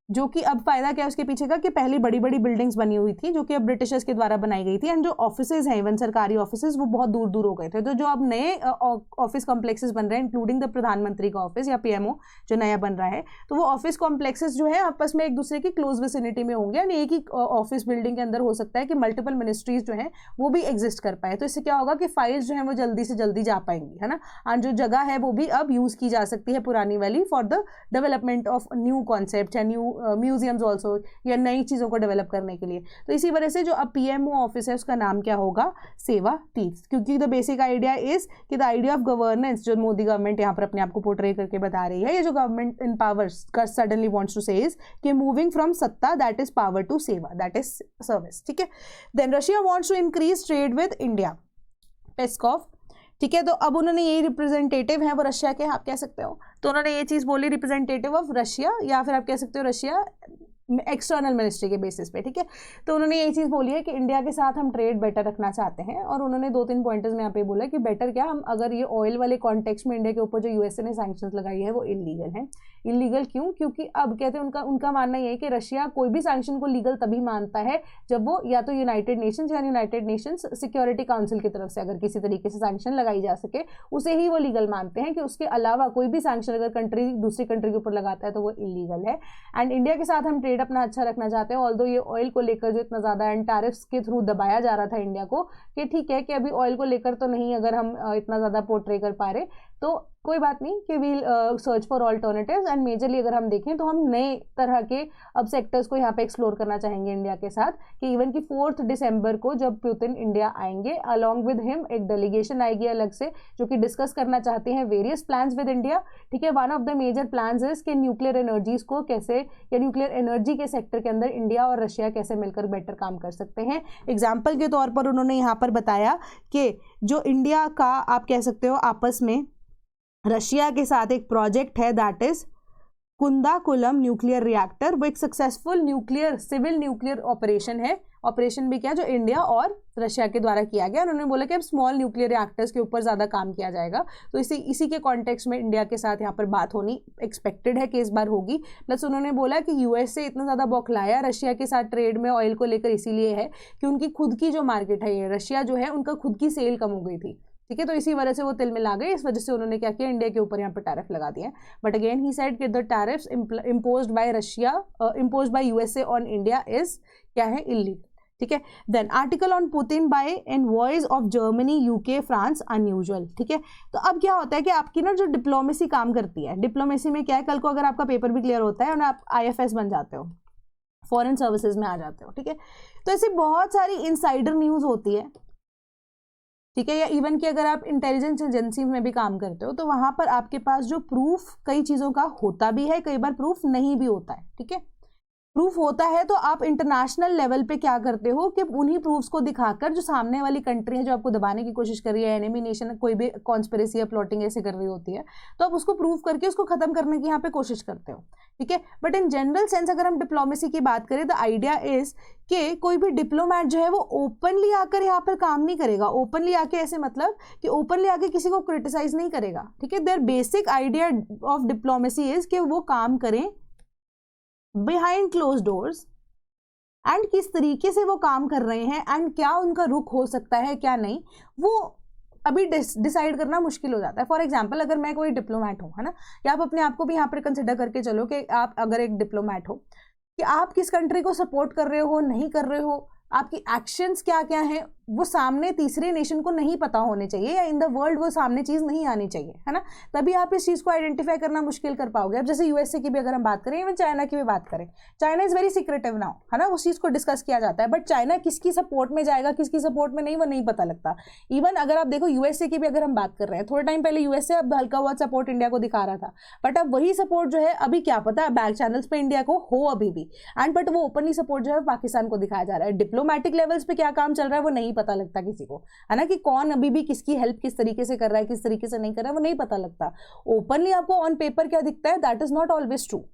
जो कि अब फायदा क्या है उसके पीछे का कि पहली बड़ी बड़ी बिल्डिंग्स बनी हुई थी जो कि अब ब्रिटिशर्स के द्वारा बनाई गई थी, एंड जो ऑफिसेज हैं इवन सरकारी ऑफिसेज वो बहुत दूर दूर हो गए थे। तो जो अब नए ऑफिस कॉम्प्लेक्सेस बन रहे हैं इंक्लूडिंग द प्रधानमंत्री का ऑफिस या PMO जो नया बन रहा है, तो वो ऑफिस कॉम्प्लेक्सेस जो है आपस में एक दूसरे की क्लोज विसिनिटी में होंगे, एंड एक ही ऑफिस बिल्डिंग के अंदर हो सकता है कि मल्टीपल मिनिस्ट्रीज जो है वो भी एग्जिस्ट कर पाए। तो इससे क्या होगा कि फाइल्स जो है वो जल्दी से जल्दी जा पाएंगी, है ना, और जो जगह है वो भी अब यूज की जा सकती है पुरानी वाली for the development of new concept या न्यू म्यूजियम्स ऑल्सो, या नई चीज़ों को डेवलप करने के लिए। तो इसी वजह से जो अब PMO ऑफिस है उसका नाम क्या होगा, सेवा तीर्थ, क्योंकि द बेसिक आइडिया इज कि द आइडिया ऑफ गवर्नेंस जो मोदी गवर्नमेंट यहाँ पर अपने आप को पोर्ट्रे करके बता रही है, ये जो गवर्नमेंट इन पावर्स का suddenly wants to say is कि moving from satta that is power to seva that is service, ठीक है। Then Russia wants to increase trade with India, Peskov, ठीक है। तो अब उन्होंने यही रिप्रेजेंटेटिव है वो रशिया के, आप कह सकते हो, तो उन्होंने ये चीज़ बोली रिप्रेजेंटेटिव ऑफ रशिया, या फिर आप कह सकते हो रशिया एक्सटर्नल मिनिस्ट्री के बेसिस पे, ठीक है। तो उन्होंने यही चीज़ बोली है कि इंडिया के साथ हम ट्रेड बेटर रखना चाहते हैं, और उन्होंने 2-3 पॉइंटर्स में यहाँ पे बोला कि बेटर क्या, हम अगर ये ऑयल वाले कॉन्टेक्स्ट में इंडिया के ऊपर जो यूएसए ने सैंक्शंस लगाई है वो इलीगल है। इलीगल क्यों? क्योंकि अब कहते हैं उनका मानना ये है कि रशिया कोई भी सैंक्शन को लीगल तभी मानता है जब वो या तो यूनाइटेड नेशंस सिक्योरिटी काउंसिल की तरफ से अगर किसी तरीके से सैंक्शन लगाई जा सके उसे ही वो लीगल मानते हैं, कि उसके अलावा कोई भी सैंक्शन अगर कंट्री दूसरी कंट्री के ऊपर लगाता है तो वो इलीगल है। एंड इंडिया के साथ हम ट्रेड अपना अच्छा रखना चाहते हैं, ऑल्दो ये ऑयल को लेकर जो इतना ज़्यादा एंड टैरिफ्स के थ्रू दबाया जा रहा था इंडिया को कि ठीक है कि अभी ऑयल को लेकर तो नहीं अगर हम इतना ज़्यादा पोर्ट्रे कर पा रहे तो कोई बात नहीं कि we'll search for alternatives. And majorly अगर हम देखें तो हम नए तरह के अब सेक्टर्स को यहाँ पे एक्सप्लोर करना चाहेंगे इंडिया के साथ, कि इवन की 4 दिसंबर को जब पुतिन इंडिया आएंगे अलॉन्ग विद हिम एक डेलीगेशन आएगी अलग से जो कि डिस्कस करना चाहते हैं वेरियस प्लान्स विद इंडिया, ठीक है। One of the major plans is कि न्यूक्लियर एनर्जीज को कैसे, या न्यूक्लियर एनर्जी के सेक्टर के अंदर इंडिया और रशिया कैसे मिलकर बेटर काम कर सकते हैं। एग्जाम्पल के तौर पर उन्होंने यहाँ पर बताया कि जो इंडिया का आप कह सकते हो आपस में रशिया के साथ एक प्रोजेक्ट है दैट इज कुंदाकुलम न्यूक्लियर रिएक्टर, वो एक सक्सेसफुल सिविल न्यूक्लियर ऑपरेशन है। ऑपरेशन भी क्या जो इंडिया और रशिया के द्वारा किया गया। उन्होंने बोला कि अब स्मॉल न्यूक्लियर रिएक्टर्स के ऊपर ज़्यादा काम किया जाएगा, तो इसी के कॉन्टेक्स्ट में इंडिया के साथ यहाँ पर बात होनी एक्सपेक्टेड है कि इस बार होगी। प्लस उन्होंने बोला कि यूएस से इतना ज़्यादा बौखलाया रशिया के साथ ट्रेड में ऑयल को लेकर इसीलिए है कि उनकी खुद की जो मार्केट है ये रशिया जो है उनका खुद की सेल कम हो गई थी, ठीक है। तो इसी वजह से वो तिल मिला गए, इस वजह से उन्होंने क्या किया इंडिया के ऊपर यहाँ पर टैरिफ लगा दिया। बट अगेन ही सेड कि the tariffs imposed by USA on India is क्या है इलीगल, ठीक है। Then article on Putin by envoys of Germany UK France unusual, ठीक है। तो अब क्या होता है कि आपकी ना जो डिप्लोमेसी काम करती है, डिप्लोमेसी में क्या है, कल को अगर आपका पेपर भी क्लियर होता है और आप IFS बन जाते हो, फॉरेन सर्विसेज में आ जाते हो, ठीक है, तो ऐसी बहुत सारी इनसाइडर न्यूज होती है, ठीक है। या इवन कि अगर आप इंटेलिजेंस एजेंसी में भी काम करते हो तो वहां पर आपके पास जो प्रूफ कई चीज़ों का होता भी है, कई बार प्रूफ नहीं भी होता है, ठीक है। प्रूफ होता है तो आप इंटरनेशनल लेवल पे क्या करते हो कि उन्हीं प्रूफ्स को दिखाकर जो सामने वाली कंट्री है जो आपको दबाने की कोशिश कर रही है, एनिमी नेशन कोई भी कॉन्स्पिरेसी या प्लॉटिंग ऐसे कर रही होती है, तो आप उसको प्रूफ करके उसको खत्म करने की यहाँ पे कोशिश करते हो, ठीक है। बट इन जनरल सेंस अगर हम डिप्लोमेसी की बात करें द आइडिया इज कि कोई भी डिप्लोमैट जो है वो ओपनली आकर यहाँ पर काम नहीं करेगा। ओपनली आके ऐसे मतलब कि ओपनली आके किसी को क्रिटिसाइज नहीं करेगा, ठीक है। Their basic idea of diplomacy is कि वो काम करें बिहाइंड क्लोज डोर्स, एंड किस तरीके से वो काम कर रहे हैं एंड क्या उनका रुख हो सकता है क्या नहीं, वो अभी डिसाइड करना मुश्किल हो जाता है। फॉर एग्जाम्पल अगर मैं कोई डिप्लोमैट हूँ, है ना, या आप अपने आप को भी यहाँ पर कंसिडर करके चलो कि आप अगर एक डिप्लोमैट हो कि आप किस कंट्री को सपोर्ट कर रहे हो नहीं कर रहे हो, आपकी एक्शंस क्या क्या हैं, वो सामने तीसरे नेशन को नहीं पता होने चाहिए, या इन द वर्ल्ड वो सामने चीज़ नहीं आनी चाहिए, है ना, तभी आप इस चीज़ को आइडेंटिफाई करना मुश्किल कर पाओगे। अब जैसे यूएसए की भी अगर हम बात करें, इवन चाइना की भी बात करें, China is very secretive now, है ना, उस चीज़ को डिस्कस किया जाता है, बट चाइना किसकी सपोर्ट में जाएगा किसकी सपोर्ट में नहीं वो नहीं पता लगता। इवन अगर आप देखो यूएसए की भी अगर हम बात कर रहे हैं, थोड़े टाइम पहले यूएसए अब हल्का हुआ सपोर्ट इंडिया को दिखा रहा था, बट अब वही सपोर्ट जो है अभी क्या पता बैक चैनल्स पे इंडिया को हो अभी भी, एंड बट वो ओपनली सपोर्ट जो है पाकिस्तान को दिखाया जा रहा है। डिप्लोमेटिक लेवल्स पे क्या काम चल रहा है वो नहीं पता लगता किसी को, है ना, कि कौन अभी भी किसकी हेल्प किस तरीके से कर रहा है किस तरीके से नहीं कर रहा है वो नहीं पता लगता। ओपनली आपको ऑन पेपर क्या दिखता है that is not always true,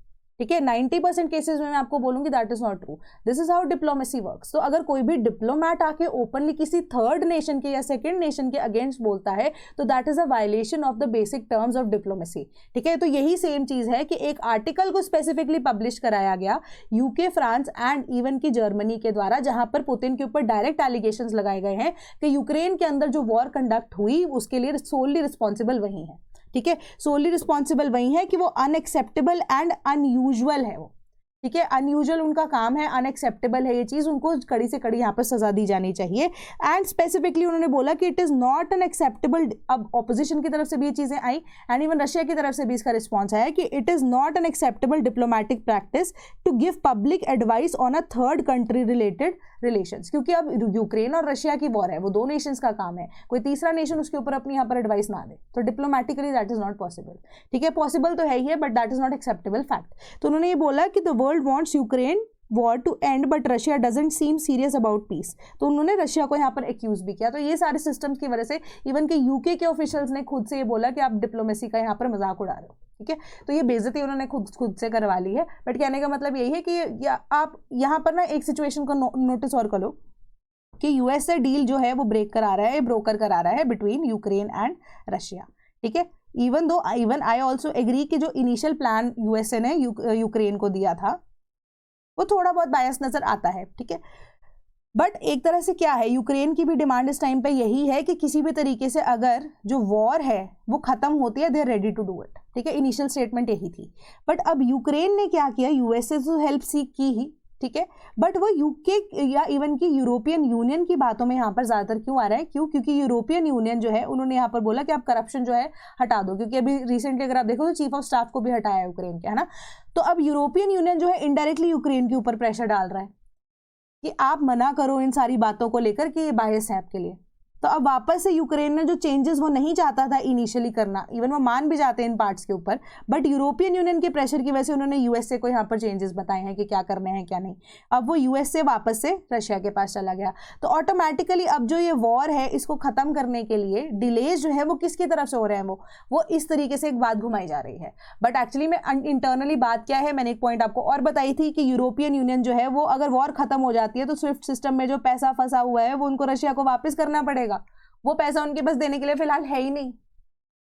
ठीक है। 90% केसेस में मैं आपको बोलूंगी that is not true. This is how diplomacy works. तो अगर कोई भी डिप्लोमैट आके ओपनली किसी थर्ड नेशन के या सेकंड नेशन के अगेंस्ट बोलता है तो that is a violation of the basic terms of diplomacy, ठीक है। तो यही सेम चीज है कि एक आर्टिकल को स्पेसिफिकली पब्लिश कराया गया यूके फ्रांस एंड इवन की जर्मनी के द्वारा, जहां पर पुतिन के ऊपर डायरेक्ट एलिगेशंस लगाए गए हैं कि यूक्रेन के अंदर जो वॉर कंडक्ट हुई उसके लिए सोलली रिस्पॉन्सिबल वही है, ठीक है। सोली रिस्पॉन्सिबल वही है कि वो अनएक्सेप्टेबल एंड अनयूजुअल है वो, ठीक है। अनयूजुअल उनका काम है, अनएक्सेप्टेबल है ये चीज़, उनको कड़ी से कड़ी यहाँ पर सजा दी जानी चाहिए। एंड स्पेसिफिकली उन्होंने बोला कि it is not an acceptable, अब ऑपोजिशन की तरफ से भी ये चीज़ें आई एंड इवन रशिया की तरफ से भी इसका रिस्पॉन्स आया कि it is not an acceptable diplomatic practice to give public advice on a third country related relations, क्योंकि अब यूक्रेन और रशिया की वॉर है, वो दो नेशंस का काम है, कोई तीसरा नेशन उसके ऊपर अपनी यहाँ पर एडवाइस ना दे, तो diplomatically that is not possible, ठीक है। पॉसिबल तो है ही है but that is not acceptable fact. तो उन्होंने ये बोला कि the world wants Ukraine war to end but Russia doesn't seem serious about peace, तो उन्होंने रशिया को यहाँ पर एक्यूज भी किया। तो ये सारे सिस्टम्स की वजह से इवन के यूके के ऑफिशियल्स ने खुद से ये बोला कि आप डिप्लोमेसी का यहाँ पर मजाक उड़ा रहे हो, ठीक है। तो ये बेइज्जती उन्होंने खुद से करवा ली है। बट कहने का मतलब यही है कि आप यहाँ पर ना एक सिचुएशन को नोटिस और करो कि यूएस से डील जो है वो ब्रोकर करा रहा है बिटवीन यूक्रेन एंड रशिया, ठीक है। इवन आई ऑल्सो एग्री कि जो इनिशियल प्लान यूएसए ने यूक्रेन को दिया था वो थोड़ा बहुत बायस नजर आता है, ठीक है। बट एक तरह से क्या है, यूक्रेन की भी डिमांड इस टाइम पे यही है कि किसी भी तरीके से अगर जो वॉर है वो खत्म होती है, they are ready to do it, ठीक है। इनिशियल स्टेटमेंट यही थी। बट अब यूक्रेन ने क्या किया, यूएसए से हेल्प सीख की ही, ठीक है। बट वो यूके या इवन की यूरोपियन यूनियन की बातों में यहाँ पर ज्यादातर क्यों आ रहा है, क्योंकि यूरोपियन यूनियन जो है उन्होंने यहाँ पर बोला कि आप करप्शन जो है हटा दो, क्योंकि अभी रिसेंटली अगर आप देखो तो चीफ ऑफ स्टाफ को भी हटाया यूक्रेन के, है ना। तो अब यूरोपियन यूनियन जो है इनडायरेक्टली यूक्रेन के ऊपर प्रेशर डाल रहा है कि आप मना करो इन सारी बातों को लेकर कि ये बायस है आपके लिए। तो अब वापस से यूक्रेन ने जो चेंजेस वो नहीं चाहता था इनिशियली करना, इवन वो मान भी जाते हैं इन पार्ट्स के ऊपर, बट यूरोपियन यूनियन के प्रेशर की वजह से उन्होंने यूएसए को यहाँ पर चेंजेस बताए हैं कि क्या करने हैं क्या नहीं। अब वो यूएसए वापस से रशिया के पास चला गया। तो ऑटोमेटिकली अब जो ये वॉर है इसको खत्म करने के लिए डिलेज जो है वो किसकी तरफ से हो रहे हैं, वो इस तरीके से एक बात घुमाई जा रही है। बट एक्चुअली में इंटरनली बात क्या है, मैंने एक पॉइंट आपको और बताई थी कि यूरोपियन यूनियन जो है वो अगर वॉर खत्म हो जाती है तो स्विफ्ट सिस्टम में जो पैसा फंसा हुआ है वो उनको रशिया को वापस करना पड़ेगा। वो पैसा उनके पास देने के लिए फिलहाल है ही नहीं,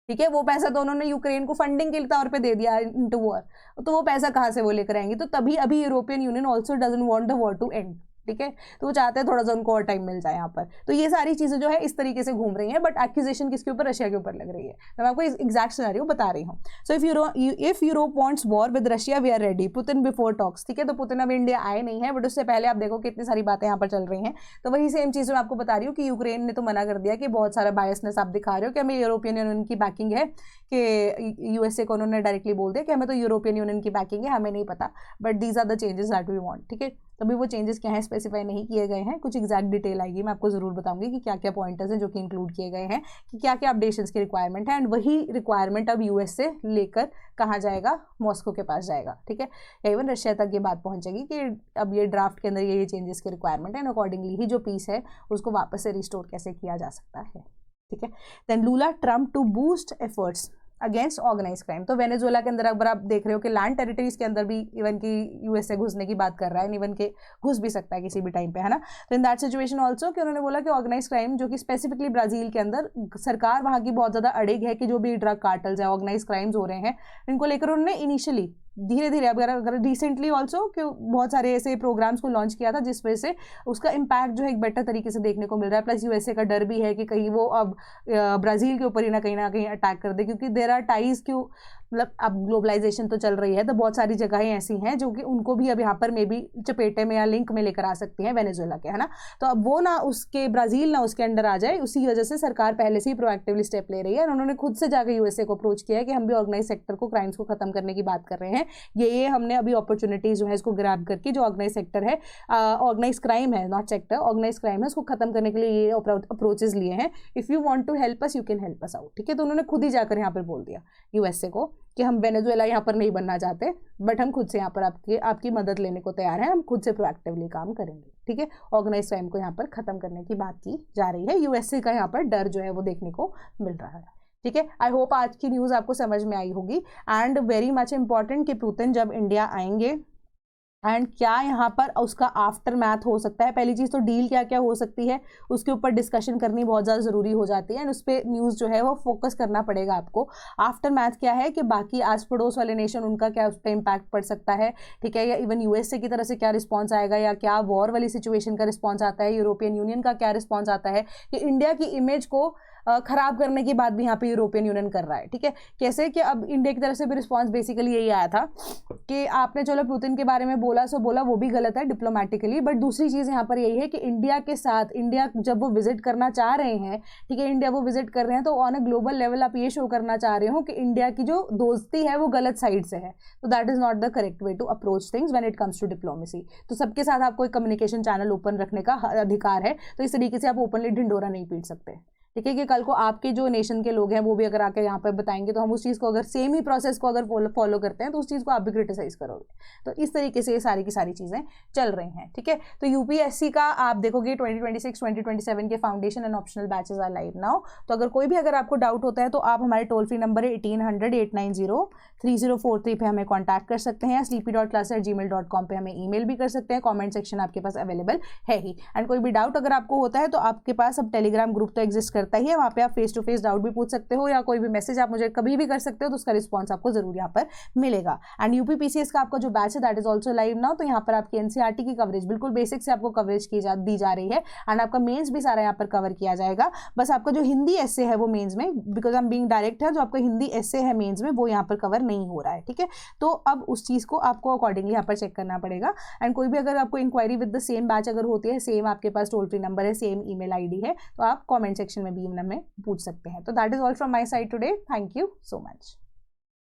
ठीक है। वो पैसा तो उन्होंने यूक्रेन को फंडिंग के तौर पे दे दिया इनटू वॉर, तो वो पैसा कहाँ से वो लेकर आएंगे। तो तभी अभी European Union also doesn't want the war to end, ठीक है। तो वो चाहते हैं थोड़ा सा उनको और टाइम मिल जाए यहाँ पर। तो ये सारी चीजें जो है इस तरीके से घूम रही हैं, बट एक्यूजेशन किसके ऊपर, रशिया के ऊपर लग रही है। मैं आपको एग्जैक्ट सिनेरियो बता रही हूँ। So if Europe wants war with Russia we are ready, Putin before talks, ठीक है। तो पुतिन अब इंडिया आए नहीं है, बट उससे पहले आप देखो कितनी सारी बातें यहाँ पर चल रही हैं। तो वही सेम चीज़ मैं आपको बता रही हूँ कि यूक्रेन ने तो मना कर दिया कि बहुत सारा बायसनेस आप दिखा रहे हो कि हमें यूरोपियन यूनियन की बैकिंग है, कि यूएसए को उन्होंने डायरेक्टली बोल दिया कि हमें तो यूरोपियन यूनियन की बैकिंग है, हमें नहीं पता, but these are the changes that we want, ठीक है। तभी वो चेंजेस क्या हैं स्पेसिफाई नहीं किए गए हैं, कुछ एग्जैक्ट डिटेल आएगी, मैं आपको जरूर बताऊंगी कि क्या क्या पॉइंटर्स हैं जो कि इंक्लूड किए गए हैं, कि क्या क्या अपडेशंस की रिक्वायरमेंट है। एंड वही रिक्वायरमेंट अब यूएस से लेकर कहाँ जाएगा, मॉस्को के पास जाएगा, ठीक है। या इवन रशिया तक ये बात पहुंचेगी कि अब ये ड्राफ्ट के अंदर ये चेंजेस की रिक्वायरमेंट है, एंड अकॉर्डिंगली ही जो पीस है उसको वापस से रिस्टोर कैसे किया जा सकता है, ठीक है। Then Lula Trump to boost efforts against organise crime. तो वेनेजुएला के अंदर अगर आप देख रहे हो कि लैंड टेरिटरीज के अंदर भी इवन की यूएसए घुसने की बात कर रहा है, इवन के घुस भी सकता है किसी भी टाइम पे, है ना। तो इन दैट सिचुएशन ऑल्सो कि उन्होंने बोला कि ऑर्गेनाइज क्राइम जो कि स्पेसिफिकली ब्राजील के अंदर सरकार वहाँ की बहुत ज़्यादा अड़िग है कि जो भी ड्रग कार्टल्स है, ऑर्गेनाइज क्राइम्स हो रहे हैं, इनको लेकर उन्होंने इनिशियली धीरे धीरे अगर रिसेंटली ऑल्सो कि बहुत सारे ऐसे प्रोग्राम्स को लॉन्च किया था जिस वजह से उसका इम्पैक्ट जो है एक बेटर तरीके से देखने को मिल रहा है। प्लस यूएसए का डर भी है कि कहीं वो अब ब्राज़ील के ऊपर ही ना कहीं अटैक कर दे, क्योंकि देयर आर टाइज क्यों, मतलब अब ग्लोबलाइजेशन तो चल रही है तो बहुत सारी जगहें ऐसी हैं जो कि उनको भी अब यहाँ पर मे बी चपेटे में या लिंक में लेकर आ सकती हैं वेनेजुएला के, है ना। तो अब वो ना उसके ब्राज़ील ना उसके अंडर आ जाए, उसी वजह से सरकार पहले से ही प्रोएक्टिवली स्टेप ले रही है। और उन्होंने खुद से जाकर यूएसए को अप्रोच किया है कि हम भी ऑर्गेनाइज सेक्टर को, क्राइम्स को खत्म करने की बात कर रहे हैं। ये हमने अभी अपॉर्चुनिटीज जो है इसको ग्रैब करके, जो ऑर्गेनाइज सेक्टर है, ऑर्गेनाइज क्राइम है, नॉट सेक्टर, ऑर्गेनाइज क्राइम है, उसको खत्म करने के लिए ये अप्रोचेज लिए हैं। If you want to help us you can help us out, ठीक है। तो उन्होंने खुद ही जाकर यहाँ पर बोल दिया यूएसए को कि हम वेनेजुएला यहाँ पर नहीं बनना चाहते, बट हम खुद से यहाँ पर आपकी मदद लेने को तैयार हैं, हम खुद से प्रोएक्टिवली काम करेंगे, ठीक है। ऑर्गेनाइज क्राइम को यहाँ पर खत्म करने की बात की जा रही है। यूएसए का यहाँ पर डर जो है वो देखने को मिल रहा है, ठीक है। आई होप आज की न्यूज़ आपको समझ में आई होगी। एंड वेरी मच इंपॉर्टेंट कि पुतिन जब इंडिया आएंगे एंड क्या यहाँ पर उसका आफ्टर मैथ हो सकता है। पहली चीज़ तो डील क्या क्या हो सकती है उसके ऊपर डिस्कशन करनी बहुत ज़्यादा ज़रूरी हो जाती है, एंड उस पर न्यूज़ जो है वो फोकस करना पड़ेगा आपको। आफ्टर मैथ क्या है कि बाकी आस पड़ोस वाले नेशन उनका क्या उस पर इम्पैक्ट पड़ सकता है, ठीक है, या इवन यूएसए की तरफ से क्या रिस्पॉन्स आएगा, या क्या वॉर वाली सिचुएशन का रिस्पॉन्स आता है, यूरोपियन यूनियन का क्या रिस्पॉन्स आता है, कि इंडिया की इमेज को खराब करने की बात भी यहाँ पे यूरोपियन यूनियन कर रहा है, ठीक है। कैसे कि अब इंडिया की तरफ से भी रिस्पांस बेसिकली यही आया था कि आपने चलो पुतिन के बारे में बोला सो बोला, वो भी गलत है डिप्लोमेटिकली, बट दूसरी चीज़ यहाँ पर यही है कि इंडिया के साथ, इंडिया जब वो विजिट करना चाह रहे हैं, ठीक है, इंडिया वो विजिट कर रहे हैं तो ऑन अ ग्लोबल लेवल आप ये शो करना चाह रहे हो कि इंडिया की जो दोस्ती है वो गलत साइड से है। तो that is not the correct way to approach things when it comes to diplomacy. तो सबके साथ आपको एक कम्युनिकेशन चैनल ओपन रखने का अधिकार है, तो इस तरीके से आप ओपनली ढिंडोरा नहीं पीट सकते। ठीक है, कि कल को आपके जो नेशन के लोग हैं वो भी अगर आके यहाँ पर बताएंगे तो हम उस चीज़ को, अगर सेम ही प्रोसेस को अगर फॉलो करते हैं तो उस चीज़ को आप भी क्रिटिसाइज करोगे। तो इस तरीके से ये सारी की सारी चीज़ें चल रही हैं। ठीक है, तो यूपीएससी का आप देखोगे 2026-2027 के foundation and optional batches are live now. तो अगर कोई भी अगर आपको डाउट होता है तो आप हमारे टोल फ्री नंबर 1800-890-3043 पे हमें कॉन्टैक्ट कर सकते हैं, या sleepy.class@gmail.com पे हमें ईमेल भी कर सकते हैं। कॉमेंट सेक्शन आपके पास अवेलेबल है ही। एंड कोई भी डाउट अगर आपको होता है तो आपके पास अब टेलीग्राम ग्रुप तो एग्जिस्ट करता ही है, वहाँ पे आप फेस टू फेस डाउट भी पूछ सकते हो, या कोई भी मैसेज आप मुझे कभी भी कर सकते हो, तो उसका रिस्पॉन्स आपको जरूर यहाँ पर मिलेगा। एंड यूपी पीसीएस का आपका जो बैच है that is also live now. तो यहाँ पर आपकी एनसीईआरटी की कवरेज बिल्कुल बेसिक से आपको कवरेज दी जा रही है, एंड आपका मेंस भी सारा यहाँ पर कवर किया जाएगा। बस आपका जो हिंदी एस्से है वो मेंस में, because I am being direct है, जो आपका हिंदी एस्से है मेंस में वो यहाँ पर कवर नहीं हो रहा है। ठीक है, तो अब उस चीज़ को आपको अकॉर्डिंगली यहाँ पर चेक करना पड़ेगा। एंड कोई भी अगर आपको inquiry with the same batch अगर होती है, सेम आपके पास टोल फ्री नंबर है, सेम ईमेल आईडी है, तो आप कमेंट सेक्शन में भी हमें पूछ सकते हैं। तो that is all from my side today. Thank you so much.